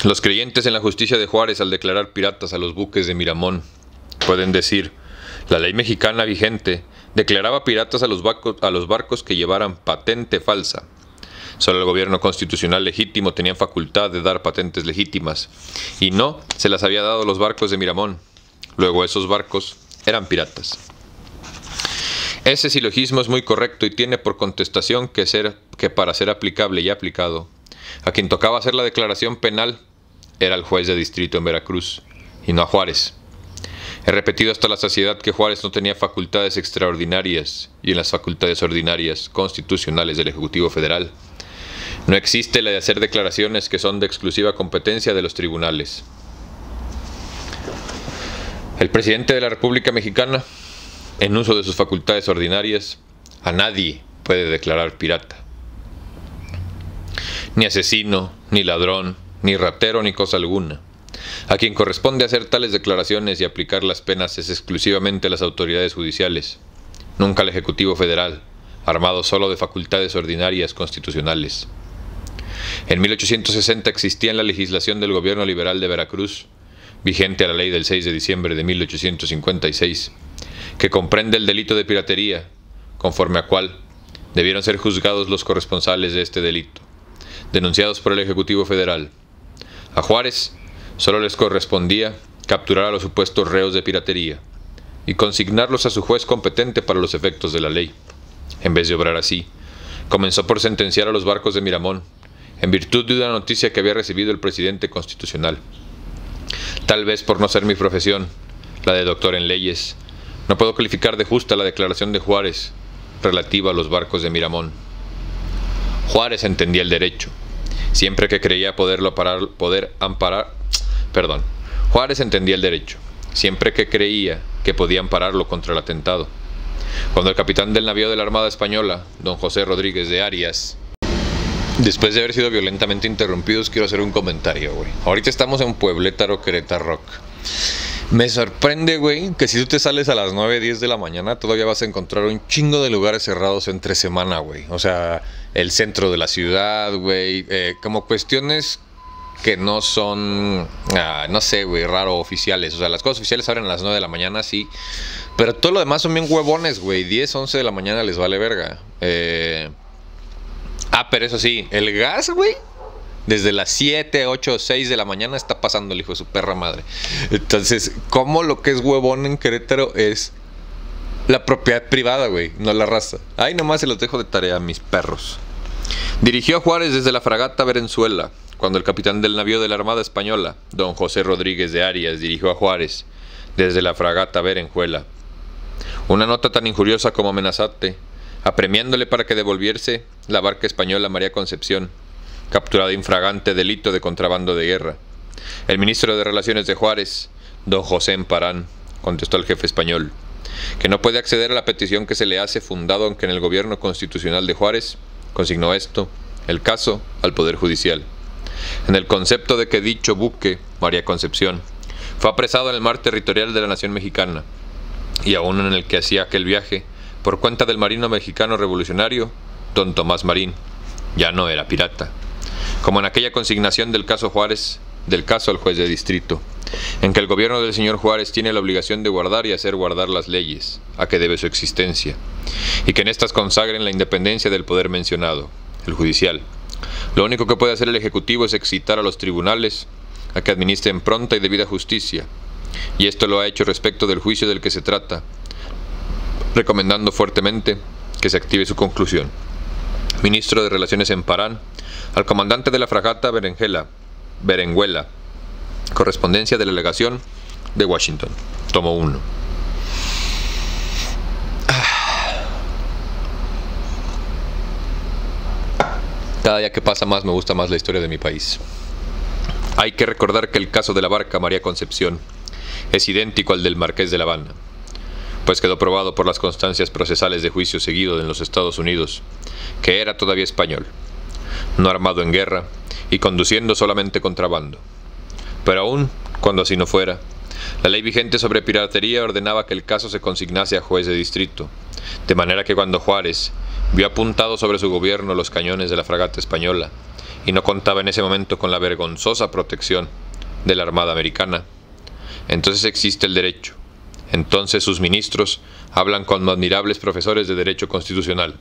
Los creyentes en la justicia de Juárez, al declarar piratas a los buques de Miramón, pueden decir: la ley mexicana vigente declaraba piratas a los barcos que llevaran patente falsa. Solo el gobierno constitucional legítimo tenía facultad de dar patentes legítimas, y no se las había dado a los barcos de Miramón. Luego esos barcos eran piratas. Ese silogismo es muy correcto y tiene por contestación que para ser aplicable y aplicado, a quien tocaba hacer la declaración penal era el juez de distrito en Veracruz, y no a Juárez. He repetido hasta la saciedad que Juárez no tenía facultades extraordinarias, y en las facultades ordinarias constitucionales del Ejecutivo Federal no existe la de hacer declaraciones que son de exclusiva competencia de los tribunales. El presidente de la República Mexicana, en uso de sus facultades ordinarias, a nadie puede declarar pirata. Ni asesino, ni ladrón, ni ratero, ni cosa alguna. A quien corresponde hacer tales declaraciones y aplicar las penas es exclusivamente las autoridades judiciales, nunca el Ejecutivo Federal, armado solo de facultades ordinarias constitucionales. En 1860 existía en la legislación del gobierno liberal de Veracruz, vigente a la ley del 6 de diciembre de 1856, que comprende el delito de piratería, conforme a cual debieron ser juzgados los corresponsales de este delito, denunciados por el Ejecutivo Federal. A Juárez solo les correspondía capturar a los supuestos reos de piratería y consignarlos a su juez competente para los efectos de la ley. En vez de obrar así, comenzó por sentenciar a los barcos de Miramón, en virtud de una noticia que había recibido el presidente constitucional. Tal vez por no ser mi profesión, la de doctor en leyes, no puedo calificar de justa la declaración de Juárez relativa a los barcos de Miramón. Juárez entendía el derecho, siempre que creía Juárez entendía el derecho, siempre que creía que podía ampararlo contra el atentado. Cuando el capitán del navío de la Armada Española, don José Rodríguez de Arias, después de haber sido violentamente interrumpidos, quiero hacer un comentario, güey. Ahorita estamos en Pueblétaro, Querétaro. Me sorprende, güey, que si tú te sales a las 9, 10 de la mañana, todavía vas a encontrar un chingo de lugares cerrados entre semana, güey. O sea, el centro de la ciudad, güey, como cuestiones que no son, no sé, güey, raro, oficiales. O sea, las cosas oficiales abren a las 9 de la mañana, sí. Pero todo lo demás son bien huevones, güey. 10, 11 de la mañana les vale verga. Pero eso sí, el gas, güey, desde las 7, 8, 6 de la mañana está pasando el hijo de su perra madre. Entonces, ¿cómo lo que es huevón en Querétaro es la propiedad privada, güey, no la raza? Ahí nomás se los dejo de tarea, mis perros. Dirigió a Juárez desde la fragata Venezuela, cuando el capitán del navío de la Armada Española, don José Rodríguez de Arias, dirigió a Juárez desde la fragata Venezuela una nota tan injuriosa como amenazante, apremiándole para que devolviese la barca española María Concepción, capturada infragante delito de contrabando de guerra. El ministro de Relaciones de Juárez, don José Emparán, contestó al jefe español que no puede acceder a la petición que se le hace, fundado en que en el gobierno constitucional de Juárez consignó el caso al Poder Judicial, en el concepto de que dicho buque, María Concepción, fue apresado en el mar territorial de la nación mexicana, y aún en el que hacía aquel viaje, por cuenta del marino mexicano revolucionario, don Tomás Marín, ya no era pirata. Como en aquella consignación del caso Juárez, del caso al juez de distrito, en que el gobierno del señor Juárez tiene la obligación de guardar y hacer guardar las leyes, a que debe su existencia, y que en estas consagren la independencia del poder mencionado, el judicial. Lo único que puede hacer el Ejecutivo es excitar a los tribunales a que administren pronta y debida justicia, y esto lo ha hecho respecto del juicio del que se trata, recomendando fuertemente que se active su conclusión. Ministro de Relaciones en Parán, al comandante de la fragata Berenguela, correspondencia de la legación de Washington, tomo 1. Cada día que pasa más me gusta más la historia de mi país. Hay que recordar que el caso de la barca María Concepción es idéntico al del Marqués de La Habana, pues quedó probado por las constancias procesales de juicio seguido en los Estados Unidos, que era todavía español, no armado en guerra y conduciendo solamente contrabando. Pero aún, cuando así no fuera, la ley vigente sobre piratería ordenaba que el caso se consignase a juez de distrito, de manera que cuando Juárez vio apuntados sobre su gobierno los cañones de la fragata española, y no contaba en ese momento con la vergonzosa protección de la Armada Americana, entonces existe el derecho. Entonces sus ministros hablan como admirables profesores de derecho constitucional.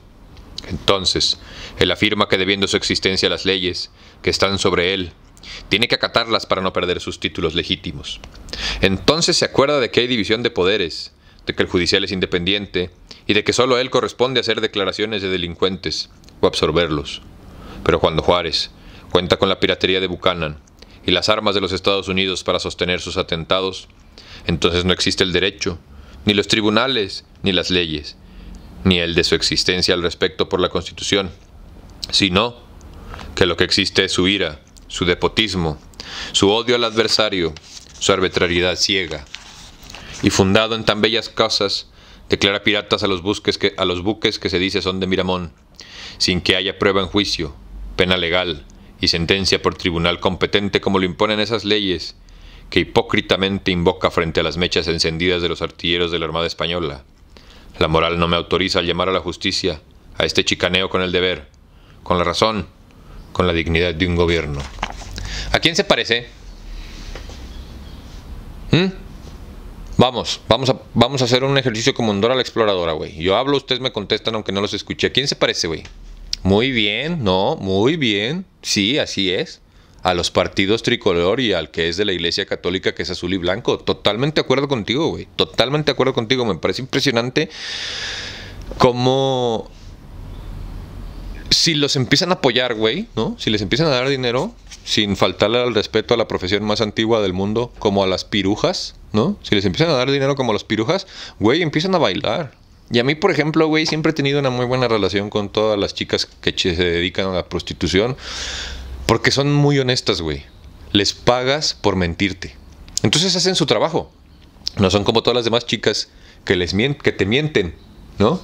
Entonces, él afirma que debiendo su existencia las leyes que están sobre él, tiene que acatarlas para no perder sus títulos legítimos. Entonces se acuerda de que hay división de poderes, de que el judicial es independiente y de que solo a él corresponde hacer declaraciones de delincuentes o absorberlos. Pero cuando Juárez cuenta con la piratería de Buchanan y las armas de los Estados Unidos para sostener sus atentados, entonces no existe el derecho, ni los tribunales, ni las leyes, ni el de su existencia al respecto por la Constitución, sino que lo que existe es su ira, su despotismo, su odio al adversario, su arbitrariedad ciega. Y fundado en tan bellas cosas, declara piratas a los buques que se dice son de Miramón, sin que haya prueba en juicio, pena legal y sentencia por tribunal competente como lo imponen esas leyes, que hipócritamente invoca frente a las mechas encendidas de los artilleros de la Armada Española. La moral no me autoriza a llamar a la justicia, a este chicaneo con el deber, con la razón, con la dignidad de un gobierno. ¿A quién se parece? Vamos a hacer un ejercicio como en Dora la Exploradora, güey. Yo hablo, ustedes me contestan aunque no los escuché. ¿A quién se parece, güey? Muy bien, no, muy bien. Sí, así es. A los partidos tricolor y al que es de la Iglesia Católica, que es azul y blanco. Totalmente de acuerdo contigo, güey. Totalmente de acuerdo contigo. Me parece impresionante cómo, si los empiezan a apoyar, güey, ¿no? Si les empiezan a dar dinero, sin faltarle al respeto a la profesión más antigua del mundo, como a las pirujas, ¿no? Si les empiezan a dar dinero como a las pirujas, güey, empiezan a bailar. Y a mí, por ejemplo, güey, siempre he tenido una muy buena relación con todas las chicas que se dedican a la prostitución, porque son muy honestas, güey. Les pagas por mentirte. Entonces hacen su trabajo. No son como todas las demás chicas que te mienten, ¿no?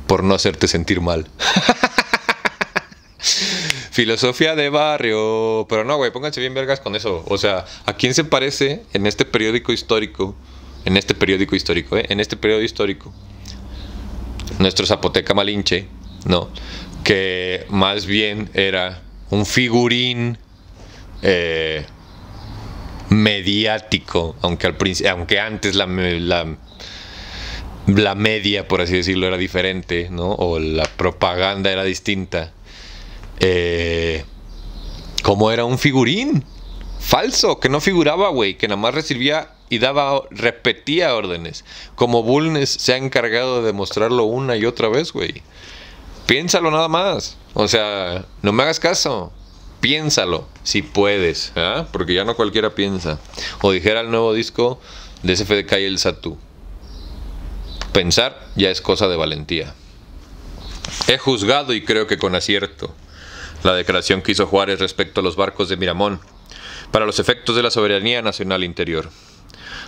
Por no hacerte sentir mal. Filosofía de barrio. Pero no, güey, pónganse bien vergas con eso. O sea, ¿a quién se parece en este periódico histórico? En este periodo histórico. Nuestro Zapoteca Malinche, ¿no? Que más bien era un figurín mediático, aunque antes la media, por así decirlo, era diferente, ¿no? O la propaganda era distinta. Como era un figurín falso, que no figuraba, güey, que nada más recibía y repetía órdenes. Como Bulnes se ha encargado de demostrarlo una y otra vez, güey. Piénsalo nada más. O sea, no me hagas caso. Piénsalo, si puedes, ¿eh? Porque ya no cualquiera piensa. O dijera el nuevo disco de SFDK y el Satu: pensar ya es cosa de valentía. He juzgado, y creo que con acierto, la declaración que hizo Juárez respecto a los barcos de Miramón para los efectos de la soberanía nacional interior.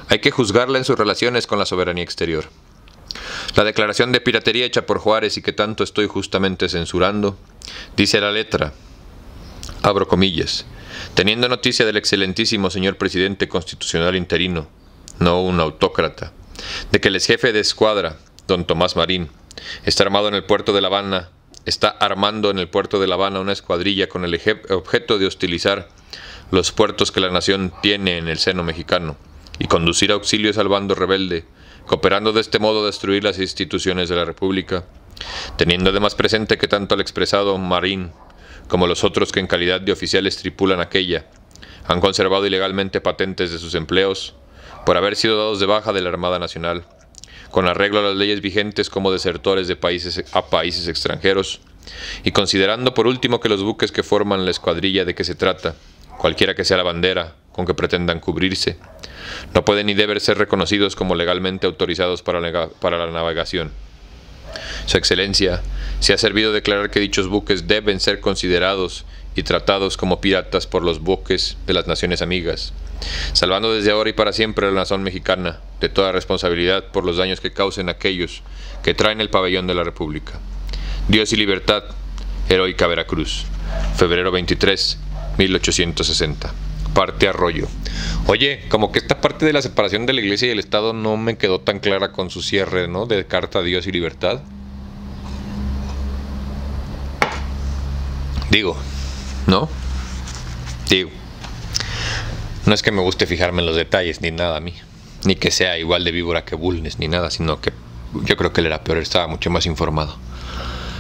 Hay que juzgarla en sus relaciones con la soberanía exterior. La declaración de piratería hecha por Juárez y que tanto estoy justamente censurando, dice la letra, abro comillas, teniendo noticia del excelentísimo señor presidente constitucional interino, no un autócrata, de que el ex jefe de escuadra, don Tomás Marín, está armando en el puerto de La Habana una escuadrilla con el objeto de hostilizar los puertos que la nación tiene en el seno mexicano y conducir auxilios al bando rebelde, cooperando de este modo a destruir las instituciones de la República, teniendo además presente que tanto el expresado Marín como los otros que en calidad de oficiales tripulan aquella, han conservado ilegalmente patentes de sus empleos por haber sido dados de baja de la Armada Nacional, con arreglo a las leyes vigentes como desertores de países extranjeros, y considerando por último que los buques que forman la escuadrilla de que se trata, cualquiera que sea la bandera con que pretendan cubrirse, no pueden ni deben ser reconocidos como legalmente autorizados para la navegación. Su Excelencia se ha servido de declarar que dichos buques deben ser considerados y tratados como piratas por los buques de las naciones amigas, salvando desde ahora y para siempre a la nación mexicana de toda responsabilidad por los daños que causen aquellos que traen el pabellón de la República. Dios y libertad, heroica Veracruz, febrero 23, 1860. Parte Arroyo. Oye, como que esta parte de la separación de la iglesia y el Estado no me quedó tan clara con su cierre, ¿no? De Carta Dios y Libertad. Digo, ¿no? Digo. No es que me guste fijarme en los detalles ni nada a mí. Ni que sea igual de víbora que Bulnes ni nada, sino que yo creo que él era peor, estaba mucho más informado.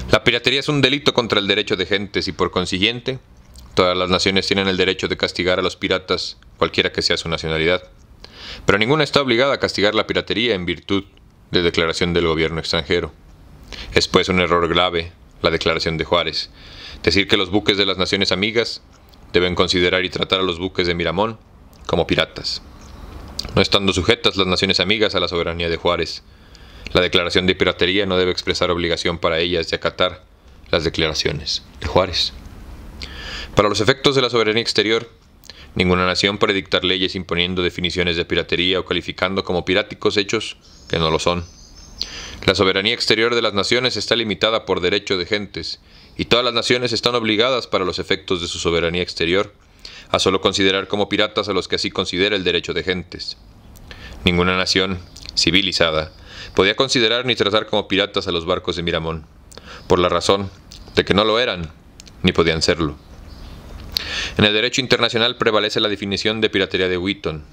La piratería es un delito contra el derecho de gentes y por consiguiente todas las naciones tienen el derecho de castigar a los piratas, cualquiera que sea su nacionalidad. Pero ninguna está obligada a castigar la piratería en virtud de declaración del gobierno extranjero. Es pues un error grave la declaración de Juárez, decir que los buques de las naciones amigas deben considerar y tratar a los buques de Miramón como piratas, no estando sujetas las naciones amigas a la soberanía de Juárez. La declaración de piratería no debe expresar obligación para ellas de acatar las declaraciones de Juárez. Para los efectos de la soberanía exterior, ninguna nación puede dictar leyes imponiendo definiciones de piratería o calificando como piráticos hechos que no lo son. La soberanía exterior de las naciones está limitada por derecho de gentes, y todas las naciones están obligadas para los efectos de su soberanía exterior a solo considerar como piratas a los que así considera el derecho de gentes. Ninguna nación civilizada podía considerar ni tratar como piratas a los barcos de Miramón, por la razón de que no lo eran ni podían serlo. En el derecho internacional prevalece la definición de piratería de Wheaton.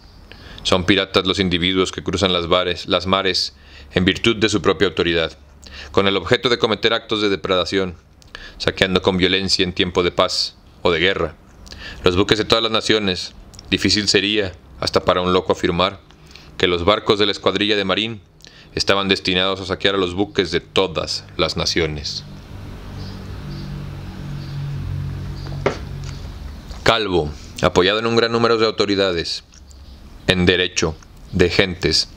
Son piratas los individuos que cruzan las mares en virtud de su propia autoridad, con el objeto de cometer actos de depredación, saqueando con violencia en tiempo de paz o de guerra. Los buques de todas las naciones, difícil sería, hasta para un loco afirmar, que los barcos de la escuadrilla de Marín estaban destinados a saquear a los buques de todas las naciones. Calvo, apoyado en un gran número de autoridades en derecho, de gentes,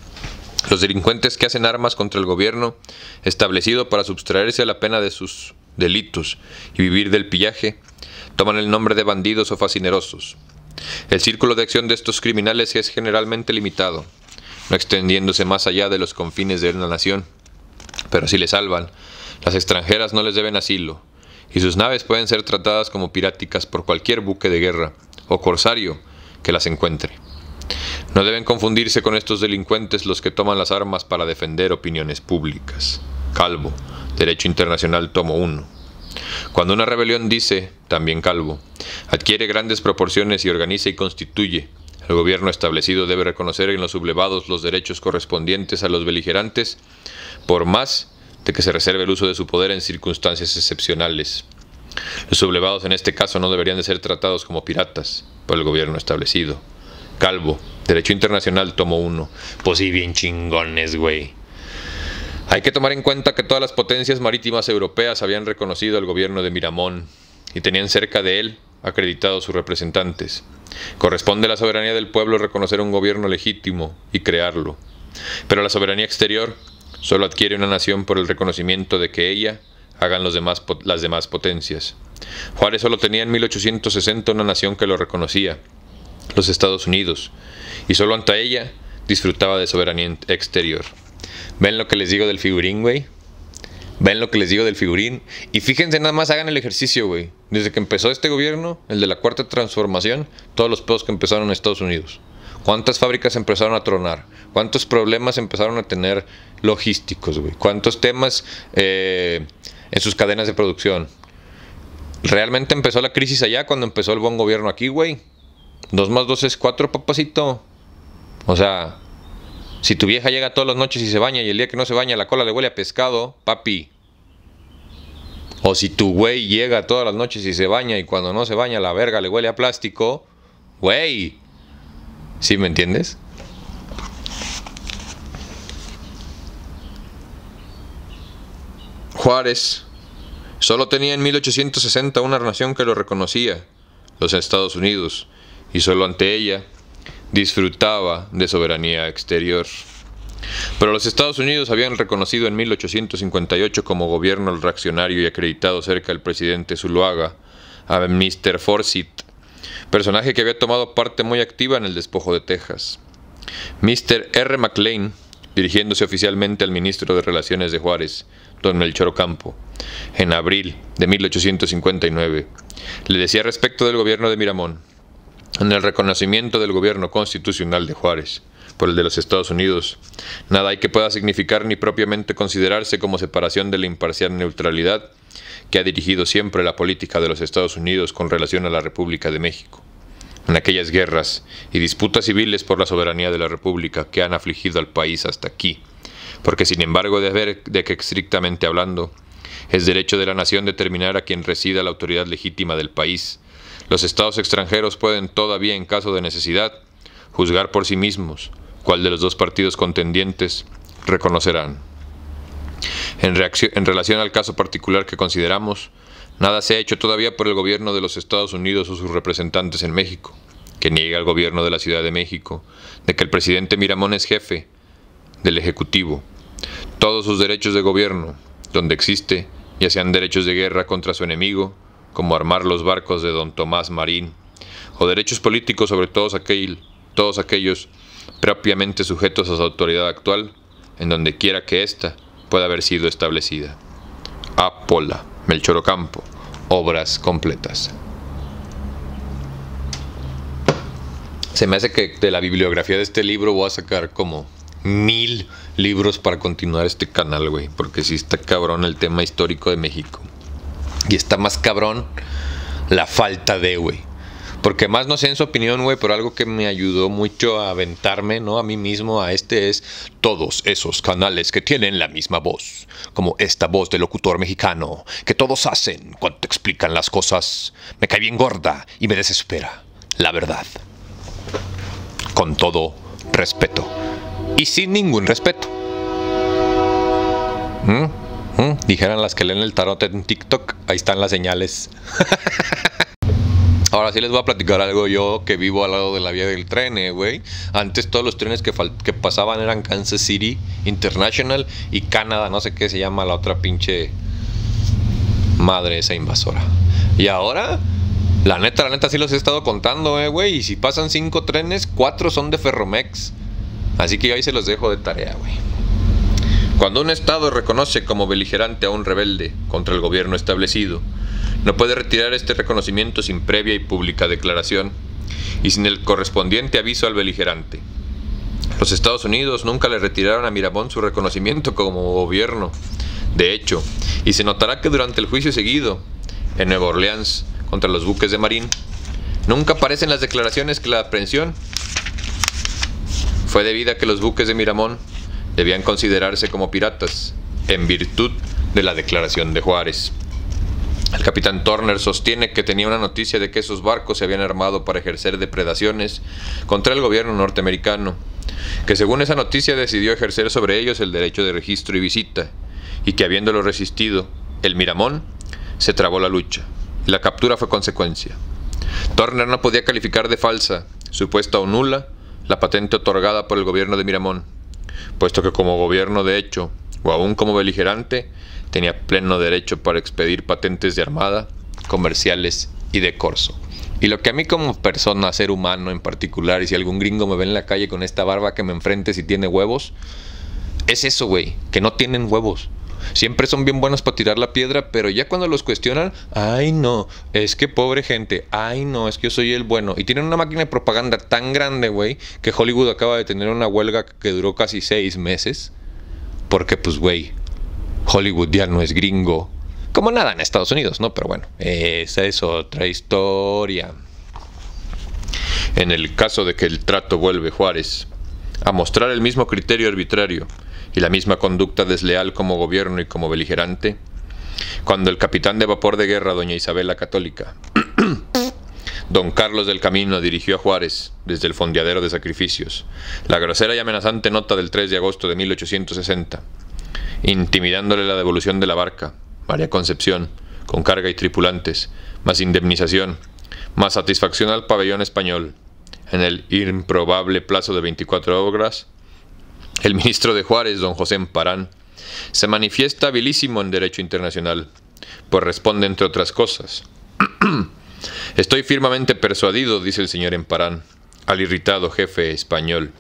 los delincuentes que hacen armas contra el gobierno establecido para sustraerse a la pena de sus delitos y vivir del pillaje, toman el nombre de bandidos o fascinerosos. El círculo de acción de estos criminales es generalmente limitado, no extendiéndose más allá de los confines de una nación, pero si les salvan, las extranjeras no les deben asilo, y sus naves pueden ser tratadas como piráticas por cualquier buque de guerra o corsario que las encuentre. No deben confundirse con estos delincuentes los que toman las armas para defender opiniones públicas. Calvo, Derecho Internacional, tomo 1. Cuando una rebelión, dice, también Calvo, adquiere grandes proporciones y organiza y constituye, el gobierno establecido debe reconocer en los sublevados los derechos correspondientes a los beligerantes, por más de que se reserve el uso de su poder en circunstancias excepcionales. Los sublevados en este caso no deberían de ser tratados como piratas por el gobierno establecido. Calvo, Derecho Internacional, tomo 1. Pues sí, bien chingones, güey. Hay que tomar en cuenta que todas las potencias marítimas europeas habían reconocido al gobierno de Miramón y tenían cerca de él acreditados sus representantes. Corresponde a la soberanía del pueblo reconocer un gobierno legítimo y crearlo. Pero la soberanía exterior solo adquiere una nación por el reconocimiento de que ella hagan las demás potencias. Juárez solo tenía en 1860 una nación que lo reconocía, los Estados Unidos, y solo ante ella disfrutaba de soberanía exterior. ¿Ven lo que les digo del figurín, güey? ¿Ven lo que les digo del figurín? Y fíjense, nada más hagan el ejercicio, güey. Desde que empezó este gobierno, el de la Cuarta Transformación, todos los pedos que empezaron en Estados Unidos. ¿Cuántas fábricas empezaron a tronar? ¿Cuántos problemas empezaron a tener logísticos, güey? ¿Cuántos temas en sus cadenas de producción? ¿Realmente empezó la crisis allá cuando empezó el buen gobierno aquí, güey? 2 más 2 es 4, papacito. O sea, si tu vieja llega todas las noches y se baña y el día que no se baña la cola le huele a pescado, papi. O si tu güey llega todas las noches y se baña y cuando no se baña la verga le huele a plástico, güey. ¿Sí me entiendes? Juárez solo tenía en 1860 una nación que lo reconocía, los Estados Unidos, y solo ante ella disfrutaba de soberanía exterior. Pero los Estados Unidos habían reconocido en 1858 como gobierno reaccionario y acreditado cerca del presidente Zuluaga a Mr. Forsyth, personaje que había tomado parte muy activa en el despojo de Texas. Mr. R. McLean, dirigiéndose oficialmente al ministro de Relaciones de Juárez, don Melchor Ocampo, en abril de 1859, le decía respecto del gobierno de Miramón: en el reconocimiento del gobierno constitucional de Juárez por el de los Estados Unidos, nada hay que pueda significar ni propiamente considerarse como separación de la imparcial neutralidad que ha dirigido siempre la política de los Estados Unidos con relación a la República de México, en aquellas guerras y disputas civiles por la soberanía de la República que han afligido al país hasta aquí, porque sin embargo de que estrictamente hablando, es derecho de la nación determinar a quien resida la autoridad legítima del país. Los estados extranjeros pueden todavía, en caso de necesidad, juzgar por sí mismos cuál de los dos partidos contendientes reconocerán. En relación al caso particular que consideramos, nada se ha hecho todavía por el gobierno de los Estados Unidos o sus representantes en México, que niegue al gobierno de la Ciudad de México de que el presidente Miramón es jefe del Ejecutivo. Todos sus derechos de gobierno, donde existe, ya sean derechos de guerra contra su enemigo, como armar los barcos de don Tomás Marín, o derechos políticos sobre todos aquellos propiamente sujetos a su autoridad actual, en donde quiera que ésta pueda haber sido establecida. A. Pola, Melchor Ocampo, obras completas. Se me hace que de la bibliografía de este libro voy a sacar como 1000 libros para continuar este canal, güey, porque sí está cabrón el tema histórico de México. Y está más cabrón la falta de, güey. Porque más no sé en su opinión, güey, pero algo que me ayudó mucho a aventarme, ¿no? A mí mismo, a es todos esos canales que tienen la misma voz. Como esta voz de locutor mexicano, que todos hacen cuando te explican las cosas. Me cae bien gorda y me desespera, la verdad. Con todo respeto. Y sin ningún respeto. Dijeran las que leen el tarot en TikTok, ahí están las señales. Ahora sí les voy a platicar algo. Yo que vivo al lado de la vía del tren, güey. Antes todos los trenes que pasaban eran Kansas City International y Canadá, no sé qué se llama la otra pinche madre esa invasora. Y ahora, la neta sí los he estado contando, güey. Y si pasan 5 trenes, 4 son de Ferromex. Así que yo ahí se los dejo de tarea, güey. Cuando un estado reconoce como beligerante a un rebelde contra el gobierno establecido, no puede retirar este reconocimiento sin previa y pública declaración y sin el correspondiente aviso al beligerante. Los Estados Unidos nunca le retiraron a Miramón su reconocimiento como gobierno. De hecho, y se notará que durante el juicio seguido en Nueva Orleans contra los buques de Marín, nunca aparecen las declaraciones que la aprehensión fue debida a que los buques de Miramón debían considerarse como piratas en virtud de la declaración de Juárez. El capitán Turner sostiene que tenía una noticia de que esos barcos se habían armado para ejercer depredaciones contra el gobierno norteamericano, que según esa noticia decidió ejercer sobre ellos el derecho de registro y visita, y que habiéndolo resistido, el Miramón se trabó la lucha, y la captura fue consecuencia. Turner no podía calificar de falsa, supuesta o nula, la patente otorgada por el gobierno de Miramón, puesto que como gobierno de hecho, o aún como beligerante, tenía pleno derecho para expedir patentes de armada, comerciales y de corso. Y lo que a mí como persona, ser humano en particular, y si algún gringo me ve en la calle con esta barba que me enfrente si tiene huevos, es eso, güey, que no tienen huevos. Siempre son bien buenos para tirar la piedra, pero ya cuando los cuestionan, ay no, es que pobre gente, ay no, es que yo soy el bueno. Y tienen una máquina de propaganda tan grande, güey, que Hollywood acaba de tener una huelga que duró casi 6 meses. Porque pues, güey, Hollywood ya no es gringo. Como nada en Estados Unidos, ¿no? Pero bueno, esa es otra historia. En el caso de que el trato vuelve Juárez a mostrar el mismo criterio arbitrario y la misma conducta desleal como gobierno y como beligerante, cuando el capitán de vapor de guerra, doña Isabel la Católica, don Carlos del Camino, dirigió a Juárez, desde el fondeadero de Sacrificios, la grosera y amenazante nota del 3 de agosto de 1860, intimidándole la devolución de la barca, María Concepción, con carga y tripulantes, más indemnización, más satisfacción al pabellón español, en el improbable plazo de 24 horas, el ministro de Juárez, don José Emparán, se manifiesta habilísimo en derecho internacional, pues responde, entre otras cosas: estoy firmemente persuadido, dice el señor Emparán, al irritado jefe español,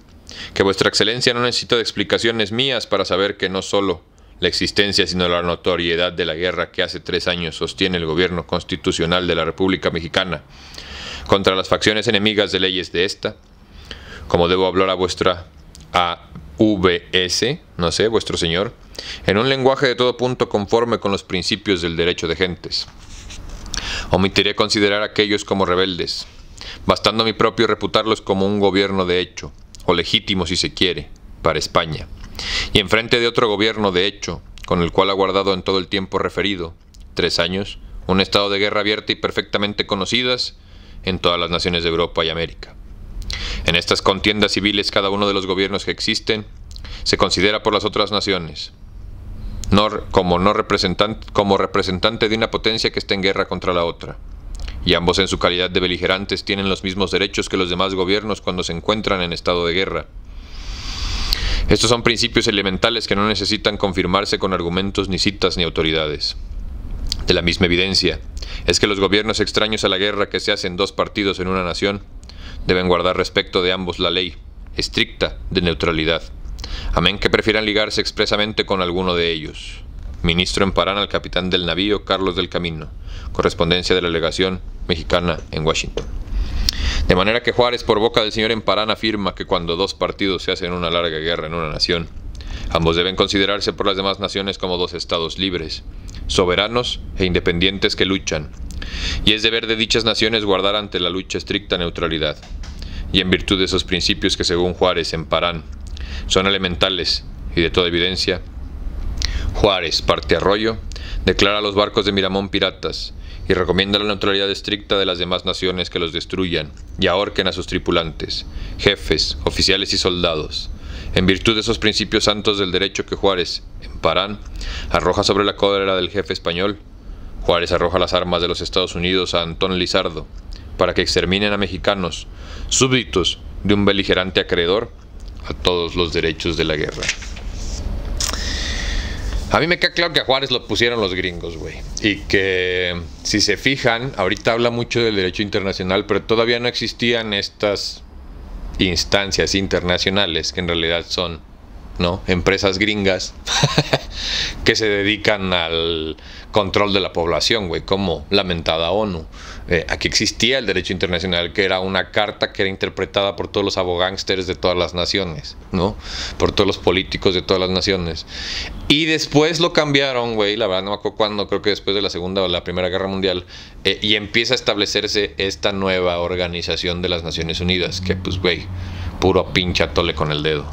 que vuestra excelencia no necesita de explicaciones mías para saber que no solo la existencia, sino la notoriedad de la guerra que hace 3 años sostiene el gobierno constitucional de la República Mexicana contra las facciones enemigas de leyes de esta, como debo hablar a vuestra AVS, no sé, vuestro señor, en un lenguaje de todo punto conforme con los principios del derecho de gentes. Omitiré considerar a aquellos como rebeldes, bastando a mi propio reputarlos como un gobierno de hecho, o legítimo si se quiere, para España, y enfrente de otro gobierno de hecho, con el cual ha guardado en todo el tiempo referido, 3 años, un estado de guerra abierta y perfectamente conocidas en todas las naciones de Europa y América. En estas contiendas civiles cada uno de los gobiernos que existen se considera por las otras naciones como representante de una potencia que está en guerra contra la otra, y ambos en su calidad de beligerantes tienen los mismos derechos que los demás gobiernos cuando se encuentran en estado de guerra. Estos son principios elementales que no necesitan confirmarse con argumentos, ni citas, ni autoridades. De la misma evidencia es que los gobiernos extraños a la guerra que se hacen 2 partidos en una nación deben guardar respecto de ambos la ley estricta de neutralidad, amén que prefieran ligarse expresamente con alguno de ellos. Ministro Emparán al capitán del navío Carlos del Camino. Correspondencia de la legación mexicana en Washington. De manera que Juárez, por boca del señor Emparán, afirma que cuando 2 partidos se hacen una larga guerra en una nación, ambos deben considerarse por las demás naciones como 2 estados libres, soberanos e independientes que luchan, y es deber de dichas naciones guardar ante la lucha estricta neutralidad. Y en virtud de esos principios que, según Juárez Emparán, son elementales y de toda evidencia, Juárez parte arroyo, declara a los barcos de Miramón piratas y recomienda la neutralidad estricta de las demás naciones que los destruyan y ahorquen a sus tripulantes, jefes, oficiales y soldados. En virtud de esos principios santos del derecho que Juárez Emparán arroja sobre la cólera del jefe español, Juárez arroja las armas de los Estados Unidos a Antón Lizardo para que exterminen a mexicanos, súbditos de un beligerante acreedor a todos los derechos de la guerra. A mí me queda claro que a Juárez lo pusieron los gringos, güey. Y que, si se fijan, ahorita habla mucho del derecho internacional, pero todavía no existían estas instancias internacionales, que en realidad son, ¿no?, empresas gringas que se dedican al control de la población, güey, como la mentada ONU. Aquí existía el derecho internacional, que era una carta que era interpretada por todos los abogángsters de todas las naciones, ¿no?, por todos los políticos de todas las naciones. Y después lo cambiaron, güey, la verdad no me acuerdo cuándo, creo que después de la Segunda o la Primera Guerra Mundial, y empieza a establecerse esta nueva organización de las Naciones Unidas, que pues, güey, puro pinche atole con el dedo.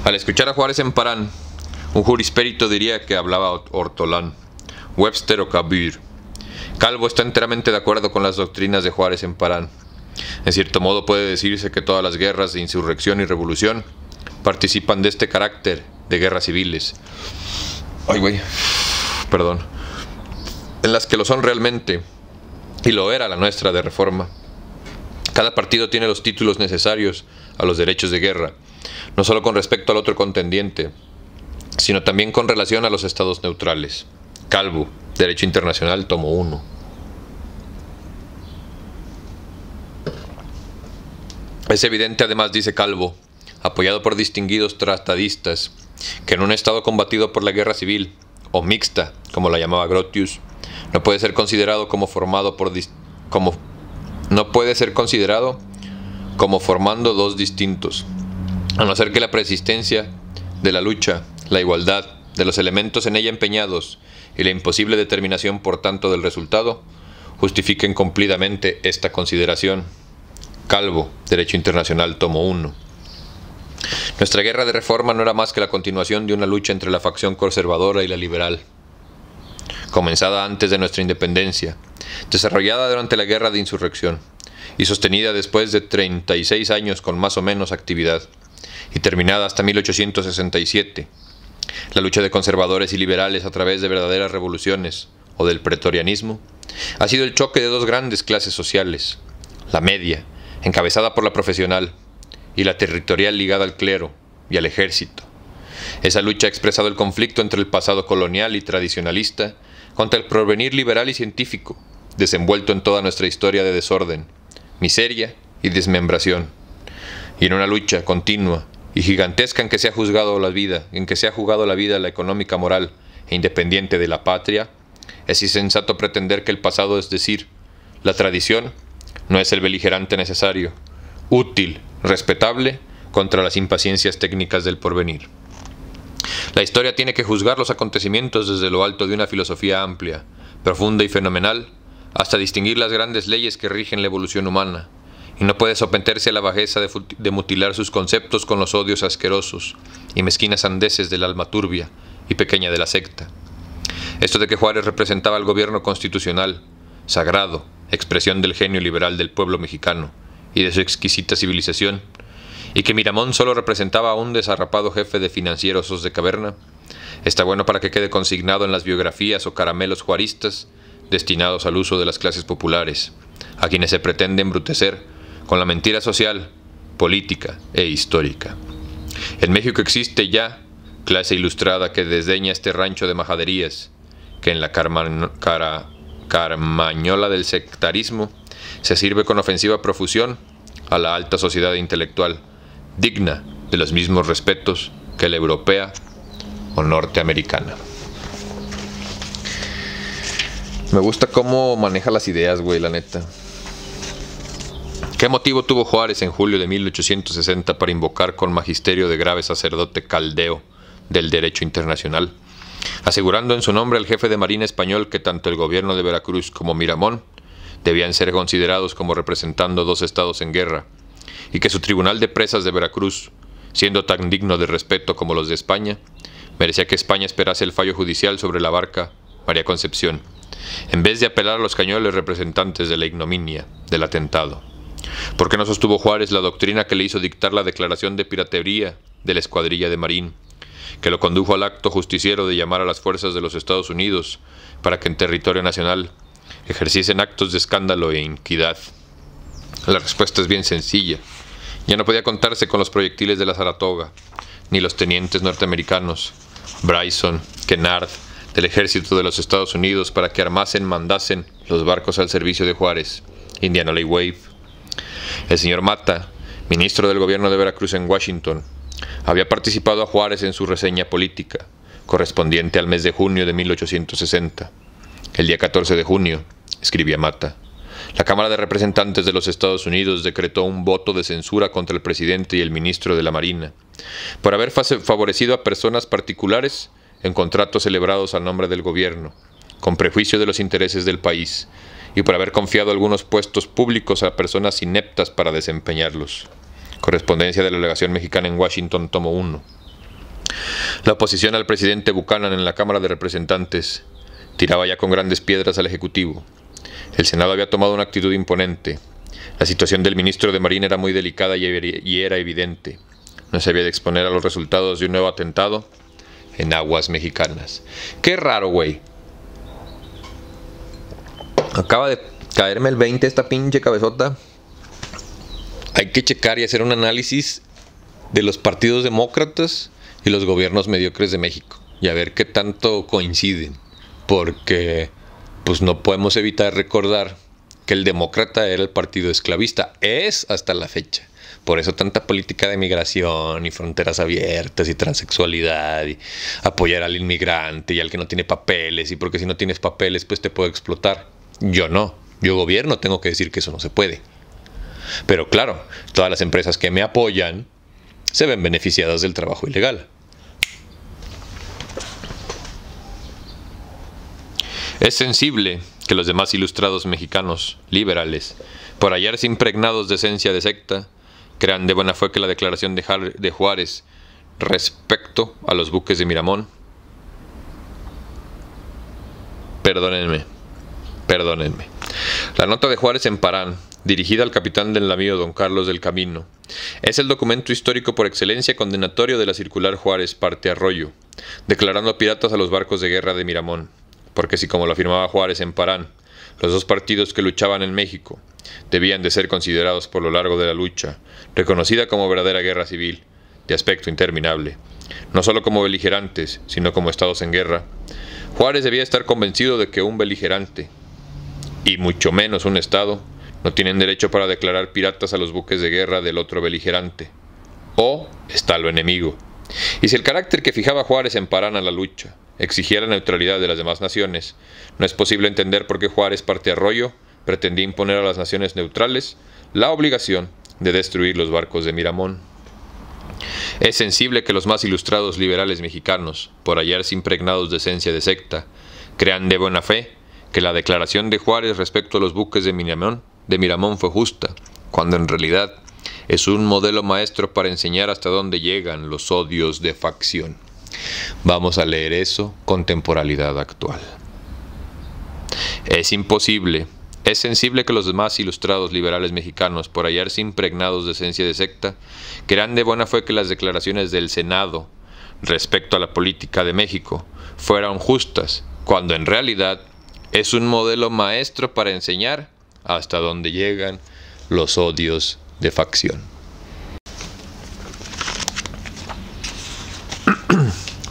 Al escuchar a Juárez Emparán, un jurispérito diría que hablaba Ortolán, Webster o Cabir. Calvo está enteramente de acuerdo con las doctrinas de Juárez Emparán. En cierto modo puede decirse que todas las guerras de insurrección y revolución participan de este carácter de guerras civiles. Ay, güey, perdón. En las que lo son realmente, y lo era la nuestra de Reforma. Cada partido tiene los títulos necesarios a los derechos de guerra, no solo con respecto al otro contendiente, sino también con relación a los estados neutrales. Calvo, Derecho Internacional, tomo 1. Es evidente, además, dice Calvo, apoyado por distinguidos tratadistas, que en un estado combatido por la guerra civil, o mixta, como la llamaba Grotius, no puede ser considerado como formando 2 distintos, a no ser que la persistencia de la lucha, la igualdad de los elementos en ella empeñados y la imposible determinación por tanto del resultado, justifiquen cumplidamente esta consideración. Calvo, Derecho Internacional, tomo 1. Nuestra guerra de reforma no era más que la continuación de una lucha entre la facción conservadora y la liberal, comenzada antes de nuestra independencia, desarrollada durante la guerra de insurrección y sostenida después de 36 años con más o menos actividad, y terminada hasta 1867. La lucha de conservadores y liberales a través de verdaderas revoluciones, o del pretorianismo, ha sido el choque de dos grandes clases sociales: la media, encabezada por la profesional, y la territorial ligada al clero y al ejército. Esa lucha ha expresado el conflicto entre el pasado colonial y tradicionalista contra el porvenir liberal y científico, desenvuelto en toda nuestra historia de desorden, miseria y desmembración, y en una lucha continua y gigantesca en que se ha jugado la vida, la económica, moral e independiente de la patria. Es insensato pretender que el pasado, es decir, la tradición, no es el beligerante necesario, útil, respetable, contra las impaciencias técnicas del porvenir. La historia tiene que juzgar los acontecimientos desde lo alto de una filosofía amplia, profunda y fenomenal, hasta distinguir las grandes leyes que rigen la evolución humana, y no puede someterse a la bajeza de mutilar sus conceptos con los odios asquerosos y mezquinas sandeces del alma turbia y pequeña de la secta. Esto de que Juárez representaba el gobierno constitucional, sagrado, expresión del genio liberal del pueblo mexicano y de su exquisita civilización, y que Miramón solo representaba a un desarrapado jefe de financieros de caverna, está bueno para que quede consignado en las biografías o caramelos juaristas destinados al uso de las clases populares, a quienes se pretende embrutecer con la mentira social, política e histórica. En México existe ya clase ilustrada que desdeña este rancho de majaderías, que en la carmañola del sectarismo se sirve con ofensiva profusión a la alta sociedad intelectual, digna de los mismos respetos que la europea o norteamericana. Me gusta cómo maneja las ideas, güey, la neta. ¿Qué motivo tuvo Juárez en julio de 1860 para invocar con magisterio de grave sacerdote caldeo del derecho internacional, asegurando en su nombre al jefe de marina español que tanto el gobierno de Veracruz como Miramón debían ser considerados como representando dos estados en guerra, y que su tribunal de presas de Veracruz, siendo tan digno de respeto como los de España, merecía que España esperase el fallo judicial sobre la barca María Concepción, en vez de apelar a los cañones representantes de la ignominia del atentado? ¿Por qué no sostuvo Juárez la doctrina que le hizo dictar la declaración de piratería de la escuadrilla de Marín, que lo condujo al acto justiciero de llamar a las fuerzas de los Estados Unidos para que en territorio nacional ejerciesen actos de escándalo e iniquidad? La respuesta es bien sencilla. Ya no podía contarse con los proyectiles de la Saratoga, ni los tenientes norteamericanos, Bryson, Kennard, del ejército de los Estados Unidos para que mandasen los barcos al servicio de Juárez, Indianola Ley Wave. El señor Mata, ministro del gobierno de Veracruz en Washington, había participado a Juárez en su reseña política, correspondiente al mes de junio de 1860. El día 14 de junio, escribía Mata, la Cámara de Representantes de los Estados Unidos decretó un voto de censura contra el presidente y el ministro de la Marina, por haber favorecido a personas particulares en contratos celebrados a nombre del gobierno, con prejuicio de los intereses del país, y por haber confiado algunos puestos públicos a personas ineptas para desempeñarlos. Correspondencia de la Legación Mexicana en Washington, tomo 1. La oposición al presidente Buchanan en la Cámara de Representantes tiraba ya con grandes piedras al Ejecutivo. El Senado había tomado una actitud imponente. La situación del ministro de Marina era muy delicada y era evidente. No se había de exponer a los resultados de un nuevo atentado en aguas mexicanas. Qué raro, güey. Acaba de caerme el 20 esta pinche cabezota. Hay que checar y hacer un análisis de los partidos demócratas y los gobiernos mediocres de México y a ver qué tanto coinciden, porque pues no podemos evitar recordar que el demócrata era el partido esclavista, es hasta la fecha. Por eso tanta política de migración y fronteras abiertas y transexualidad y apoyar al inmigrante y al que no tiene papeles, y porque si no tienes papeles pues te puedo explotar. Yo no, yo gobierno tengo que decir que eso no se puede. Pero claro, todas las empresas que me apoyan se ven beneficiadas del trabajo ilegal. Es sensible que los demás ilustrados mexicanos liberales, por hallarse impregnados de esencia de secta, crean de buena fe que la declaración de Juárez respecto a los buques de Miramón. Perdónenme. La nota de Juárez en Parán, dirigida al capitán del navío don Carlos del Camino, es el documento histórico por excelencia condenatorio de la circular Juárez parte Arroyo, declarando piratas a los barcos de guerra de Miramón, porque si, como lo afirmaba Juárez en Parán, los dos partidos que luchaban en México debían de ser considerados por lo largo de la lucha, reconocida como verdadera guerra civil, de aspecto interminable, no solo como beligerantes, sino como estados en guerra, Juárez debía estar convencido de que un beligerante, y mucho menos un estado, no tienen derecho para declarar piratas a los buques de guerra del otro beligerante, o estado enemigo. Y si el carácter que fijaba Juárez en Parán a la lucha exigía la neutralidad de las demás naciones, no es posible entender por qué Juárez parte Arroyo pretendía imponer a las naciones neutrales la obligación de destruir los barcos de Miramón. Es sensible que los más ilustrados liberales mexicanos, por hallarse impregnados de esencia de secta, crean de buena fe que la declaración de Juárez respecto a los buques de Miramón fue justa, cuando en realidad es un modelo maestro para enseñar hasta dónde llegan los odios de facción. Vamos a leer eso con temporalidad actual. Es sensible que los demás ilustrados liberales mexicanos, por hallarse impregnados de esencia de secta, crean de buena fe que las declaraciones del Senado respecto a la política de México fueran justas, cuando en realidad es un modelo maestro para enseñar hasta dónde llegan los odios de facción.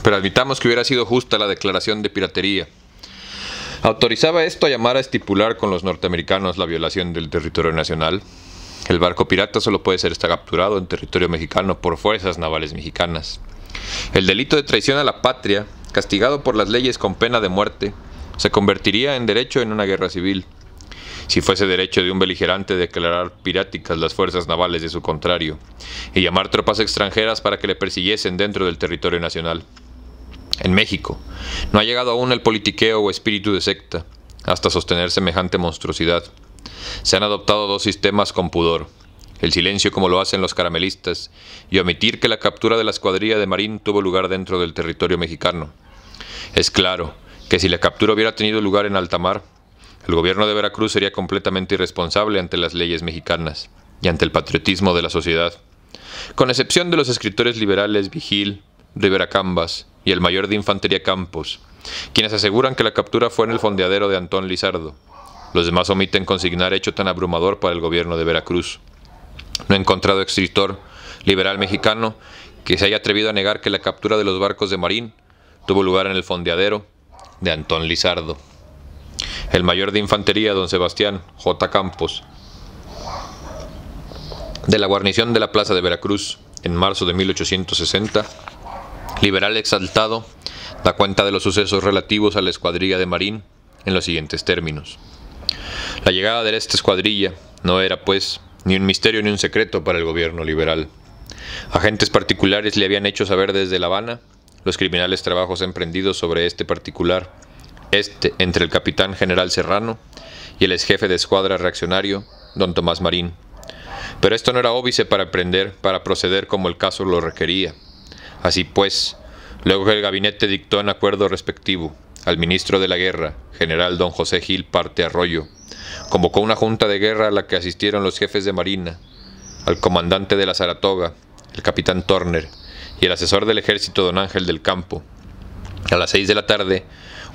Pero admitamos que hubiera sido justa la declaración de piratería. ¿Autorizaba esto a llamar a estipular con los norteamericanos la violación del territorio nacional? El barco pirata solo puede ser capturado en territorio mexicano por fuerzas navales mexicanas. El delito de traición a la patria, castigado por las leyes con pena de muerte, se convertiría en derecho en una guerra civil. Si fuese derecho de un beligerante declarar piráticas las fuerzas navales de su contrario y llamar tropas extranjeras para que le persiguiesen dentro del territorio nacional. En México no ha llegado aún el politiqueo o espíritu de secta hasta sostener semejante monstruosidad. Se han adoptado dos sistemas con pudor: el silencio como lo hacen los caramelistas y omitir que la captura de la escuadrilla de Marín tuvo lugar dentro del territorio mexicano. Es claro que si la captura hubiera tenido lugar en alta mar, el gobierno de Veracruz sería completamente irresponsable ante las leyes mexicanas y ante el patriotismo de la sociedad, con excepción de los escritores liberales Vigil, Rivera Cambas y el mayor de infantería Campos, quienes aseguran que la captura fue en el fondeadero de Antón Lizardo. Los demás omiten consignar hecho tan abrumador para el gobierno de Veracruz. No he encontrado escritor liberal mexicano que se haya atrevido a negar que la captura de los barcos de Marín tuvo lugar en el fondeadero de Antón Lizardo. El mayor de infantería, don Sebastián J. Campos, de la guarnición de la plaza de Veracruz, en marzo de 1860, liberal exaltado, da cuenta de los sucesos relativos a la escuadrilla de Marín en los siguientes términos. La llegada de esta escuadrilla no era, pues, ni un misterio ni un secreto para el gobierno liberal. Agentes particulares le habían hecho saber desde La Habana los criminales trabajos emprendidos sobre este particular, entre el capitán general Serrano y el exjefe de escuadra reaccionario, don Tomás Marín. Pero esto no era óbice para proceder como el caso lo requería. Así pues, luego que el gabinete dictó en acuerdo respectivo al ministro de la guerra, general don José Gil Parte Arroyo, convocó una junta de guerra a la que asistieron los jefes de marina, al comandante de la Saratoga, el capitán Turner, y el asesor del ejército don Ángel del Campo. A las 6 de la tarde,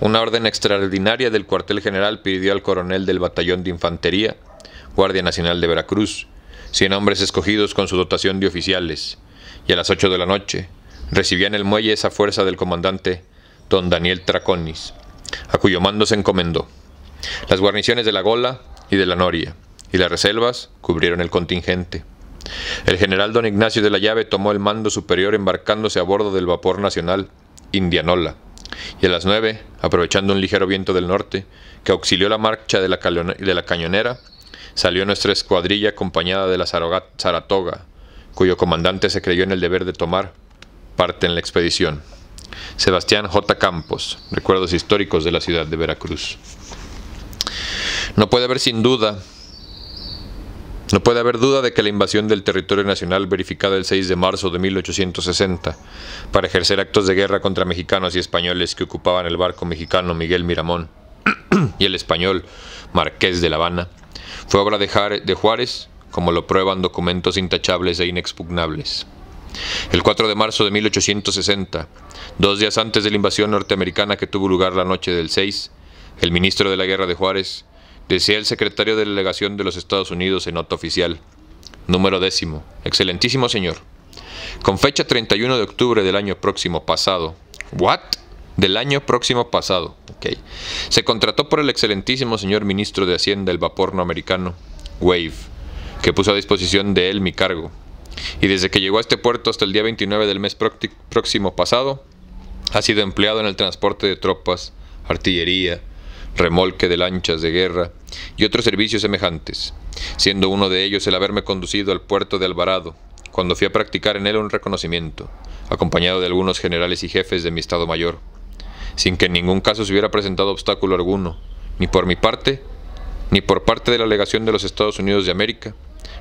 una orden extraordinaria del cuartel general pidió al coronel del batallón de infantería, Guardia Nacional de Veracruz, 100 hombres escogidos con su dotación de oficiales, y a las 8 de la noche recibía en el muelle esa fuerza del comandante don Daniel Traconis, a cuyo mando se encomendó. Las guarniciones de la Gola y de la Noria y las reservas cubrieron el contingente. El general don Ignacio de la Llave tomó el mando superior embarcándose a bordo del vapor nacional Indianola, y a las 9, aprovechando un ligero viento del norte que auxilió la marcha de la cañonera, salió nuestra escuadrilla acompañada de la Saratoga, cuyo comandante se creyó en el deber de tomar parte en la expedición. Sebastián J. Campos, Recuerdos históricos de la ciudad de Veracruz. No puede haber duda de que la invasión del territorio nacional verificada el 6 de marzo de 1860 para ejercer actos de guerra contra mexicanos y españoles que ocupaban el barco mexicano Miguel Miramón y el español Marqués de La Habana fue obra de Juárez, como lo prueban documentos intachables e inexpugnables. El 4 de marzo de 1860, 2 días antes de la invasión norteamericana que tuvo lugar la noche del 6, el ministro de la Guerra de Juárez decía el secretario de Delegación de los Estados Unidos en nota oficial, número 10, excelentísimo señor, con fecha 31 de octubre del año próximo pasado, del año próximo pasado, se contrató por el excelentísimo señor ministro de Hacienda el vapor no americano, Wave, que puso a disposición de él mi cargo, y desde que llegó a este puerto hasta el día 29 del mes próximo pasado, ha sido empleado en el transporte de tropas, artillería, remolque de lanchas de guerra y otros servicios semejantes, siendo uno de ellos el haberme conducido al puerto de Alvarado, cuando fui a practicar en él un reconocimiento, acompañado de algunos generales y jefes de mi Estado Mayor, sin que en ningún caso se hubiera presentado obstáculo alguno, ni por mi parte, ni por parte de la legación de los Estados Unidos de América,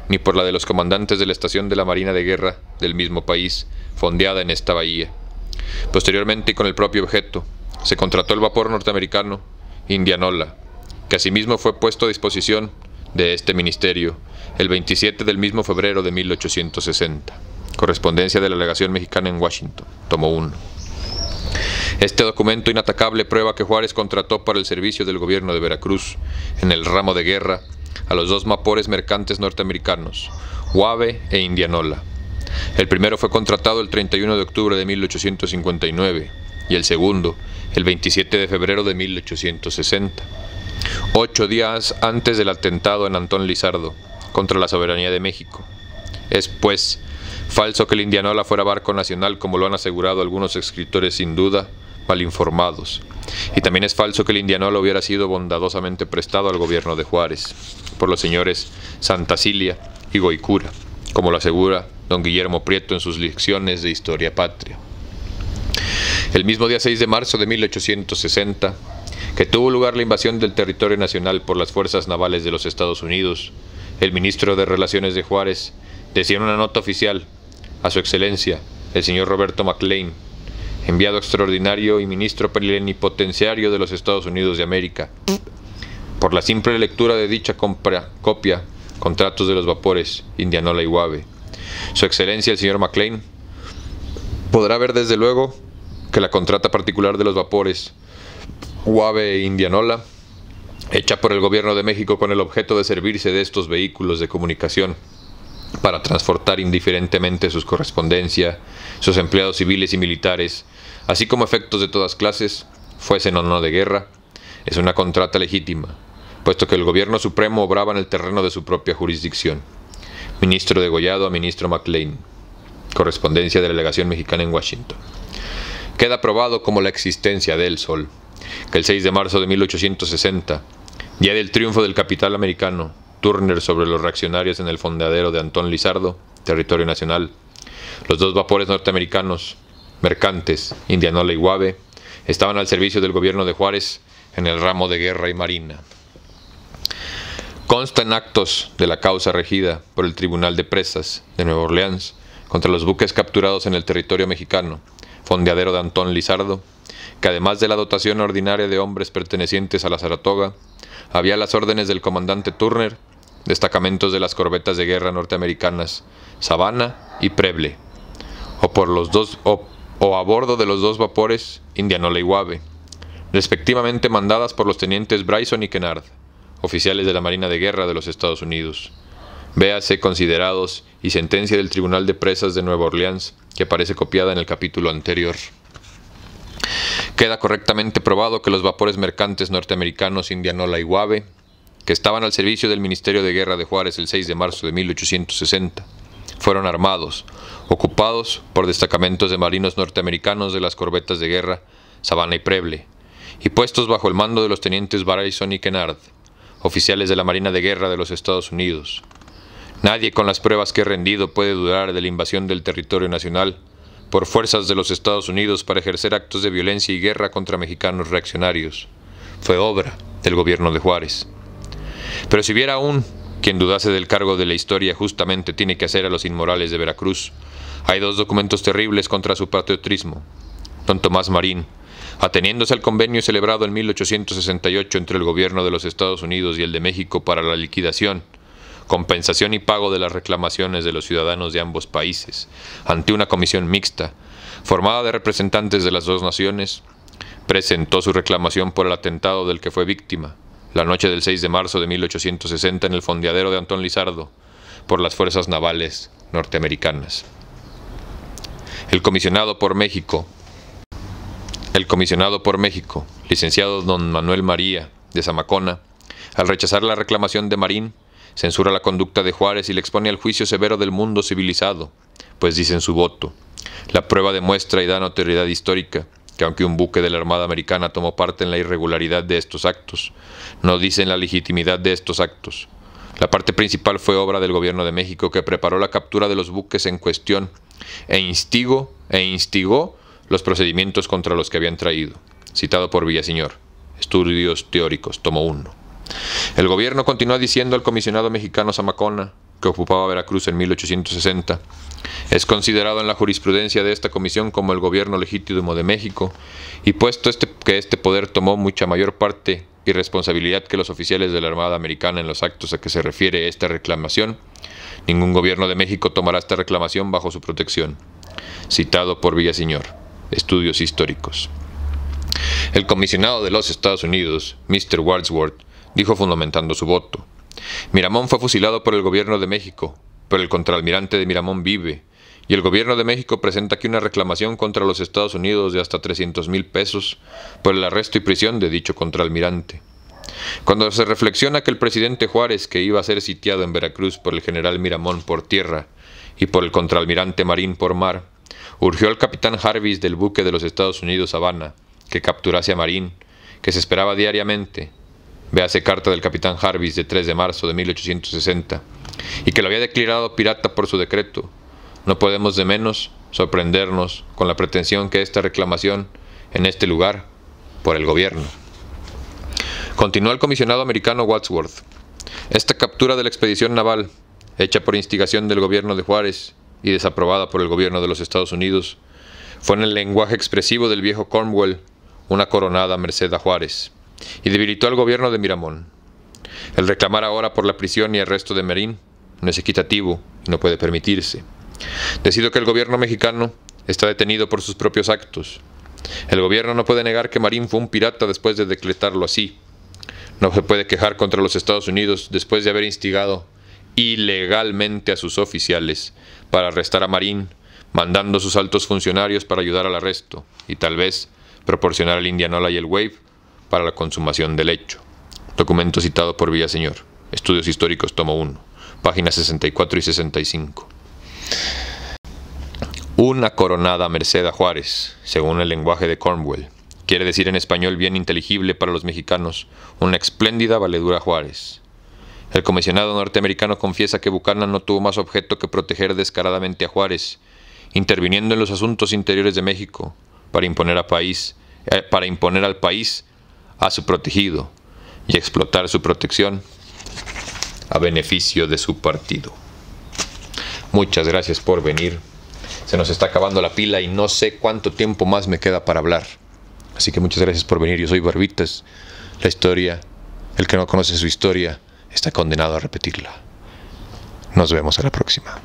ni por la de los comandantes de la estación de la Marina de Guerra del mismo país, fondeada en esta bahía. Posteriormente, y con el propio objeto, se contrató el vapor norteamericano Indianola, que asimismo fue puesto a disposición de este ministerio el 27 del mismo febrero de 1860. Correspondencia de la legación mexicana en Washington, tomo 1. Este documento inatacable prueba que Juárez contrató para el servicio del gobierno de Veracruz, en el ramo de guerra, a los 2 vapores mercantes norteamericanos, Wave e Indianola. El primero fue contratado el 31 de octubre de 1859 y el segundo el 27 de febrero de 1860, 8 días antes del atentado en Antón Lizardo contra la soberanía de México. Es, pues, falso que el Indianola fuera barco nacional, como lo han asegurado algunos escritores sin duda mal informados, y también es falso que el Indianola hubiera sido bondadosamente prestado al gobierno de Juárez por los señores Santa Cilia y Goycura, como lo asegura don Guillermo Prieto en sus lecciones de Historia Patria. El mismo día 6 de marzo de 1860, que tuvo lugar la invasión del territorio nacional por las fuerzas navales de los Estados Unidos, el ministro de Relaciones de Juárez decía en una nota oficial a su excelencia, el señor Roberto McLean, enviado extraordinario y ministro plenipotenciario de los Estados Unidos de América, por la simple lectura de dicha copia, contratos de los vapores Indianola y Wave. Su excelencia, el señor McLean, podrá ver desde luego que la contrata particular de los vapores Wave e Indianola, hecha por el gobierno de México con el objeto de servirse de estos vehículos de comunicación para transportar indiferentemente sus correspondencia, sus empleados civiles y militares, así como efectos de todas clases, fuesen o no de guerra, es una contrata legítima, puesto que el gobierno supremo obraba en el terreno de su propia jurisdicción. Ministro degollado a ministro McLean. Correspondencia de la legación mexicana en Washington. Queda probado como la existencia del Sol, que el 6 de marzo de 1860, día del triunfo del capital americano, Turner sobre los reaccionarios en el fondeadero de Antón Lizardo, territorio nacional, los 2 vapores norteamericanos, mercantes, Indianola y Wave, estaban al servicio del gobierno de Juárez en el ramo de guerra y marina. Consta en actos de la causa regida por el Tribunal de Presas de Nueva Orleans contra los buques capturados en el territorio mexicano, fondeadero de Antón Lizardo, que además de la dotación ordinaria de hombres pertenecientes a la Saratoga, había las órdenes del comandante Turner, destacamentos de las corbetas de guerra norteamericanas Savannah y Preble, o a bordo de los 2 vapores Indianola y Wave, respectivamente mandadas por los tenientes Bryson y Kennard, oficiales de la Marina de Guerra de los Estados Unidos. Véase considerados y sentencia del Tribunal de Presas de Nueva Orleans, que aparece copiada en el capítulo anterior. Queda correctamente probado que los vapores mercantes norteamericanos Indianola y Wave, que estaban al servicio del Ministerio de Guerra de Juárez el 6 de marzo de 1860, fueron armados, ocupados por destacamentos de marinos norteamericanos de las corbetas de guerra Savannah y Preble, y puestos bajo el mando de los tenientes Bryson y Kennard, oficiales de la Marina de Guerra de los Estados Unidos. Nadie con las pruebas que he rendido puede dudar de la invasión del territorio nacional por fuerzas de los Estados Unidos para ejercer actos de violencia y guerra contra mexicanos reaccionarios. Fue obra del gobierno de Juárez. Pero si hubiera aún quien dudase del cargo de la historia justamente tiene que hacer a los inmorales de Veracruz, hay dos documentos terribles contra su patriotismo. Don Tomás Marín, ateniéndose al convenio celebrado en 1868 entre el gobierno de los Estados Unidos y el de México para la liquidación, compensación y pago de las reclamaciones de los ciudadanos de ambos países, ante una comisión mixta, formada de representantes de las dos naciones, presentó su reclamación por el atentado del que fue víctima, la noche del 6 de marzo de 1860 en el fondeadero de Antón Lizardo, por las fuerzas navales norteamericanas. El comisionado por México, licenciado don Manuel María de Zamacona, al rechazar la reclamación de Marín, censura la conducta de Juárez y le expone al juicio severo del mundo civilizado, pues dice en su voto: la prueba demuestra y da notoriedad histórica que aunque un buque de la Armada Americana tomó parte en la irregularidad de estos actos, no dice en la legitimidad de estos actos. La parte principal fue obra del gobierno de México, que preparó la captura de los buques en cuestión e instigó los procedimientos contra los que habían traído. Citado por Villaseñor. Estudios teóricos, tomo 1. El gobierno continúa diciendo al comisionado mexicano Zamacona, que ocupaba Veracruz en 1860, es considerado en la jurisprudencia de esta comisión como el gobierno legítimo de México, y puesto que este poder tomó mucha mayor parte y responsabilidad que los oficiales de la Armada Americana en los actos a que se refiere esta reclamación, ningún gobierno de México tomará esta reclamación bajo su protección. Citado por Villaseñor. Estudios históricos. El comisionado de los Estados Unidos, Mr. Wadsworth, dijo fundamentando su voto: Miramón fue fusilado por el gobierno de México, pero el contraalmirante de Miramón vive, y el gobierno de México presenta aquí una reclamación contra los Estados Unidos de hasta 300,000 pesos por el arresto y prisión de dicho contraalmirante. Cuando se reflexiona que el presidente Juárez, que iba a ser sitiado en Veracruz por el general Miramón por tierra y por el contraalmirante Marín por mar, urgió al capitán Jarvis del buque de los Estados Unidos Habana que capturase a Marín, que se esperaba diariamente, véase carta del capitán Jarvis de 3 de marzo de 1860, y que lo había declarado pirata por su decreto, no podemos de menos sorprendernos con la pretensión que esta reclamación en este lugar por el gobierno. Continuó el comisionado americano Wadsworth: esta captura de la expedición naval, hecha por instigación del gobierno de Juárez y desaprobada por el gobierno de los Estados Unidos, fue en el lenguaje expresivo del viejo Cornwell una coronada merced a Juárez, y debilitó al gobierno de Miramón. El reclamar ahora por la prisión y arresto de Marín no es equitativo y no puede permitirse. Decido que el gobierno mexicano está detenido por sus propios actos. El gobierno no puede negar que Marín fue un pirata después de decretarlo así. No se puede quejar contra los Estados Unidos después de haber instigado ilegalmente a sus oficiales para arrestar a Marín, mandando sus altos funcionarios para ayudar al arresto y tal vez proporcionar al Indianola y el Wave para la consumación del hecho. Documento citado por Villaseñor. Estudios históricos, tomo 1, páginas 64 y 65. Una coronada merced a Juárez, según el lenguaje de Cornwell, quiere decir en español bien inteligible para los mexicanos, una espléndida valedura a Juárez. El comisionado norteamericano confiesa que Buchanan no tuvo más objeto que proteger descaradamente a Juárez, interviniendo en los asuntos interiores de México, para imponer al país a su protegido y explotar su protección a beneficio de su partido. Muchas gracias por venir. Se nos está acabando la pila y no sé cuánto tiempo más me queda para hablar. Así que muchas gracias por venir. Yo soy Barbitas. La historia, el que no conoce su historia, está condenado a repetirla. Nos vemos a la próxima.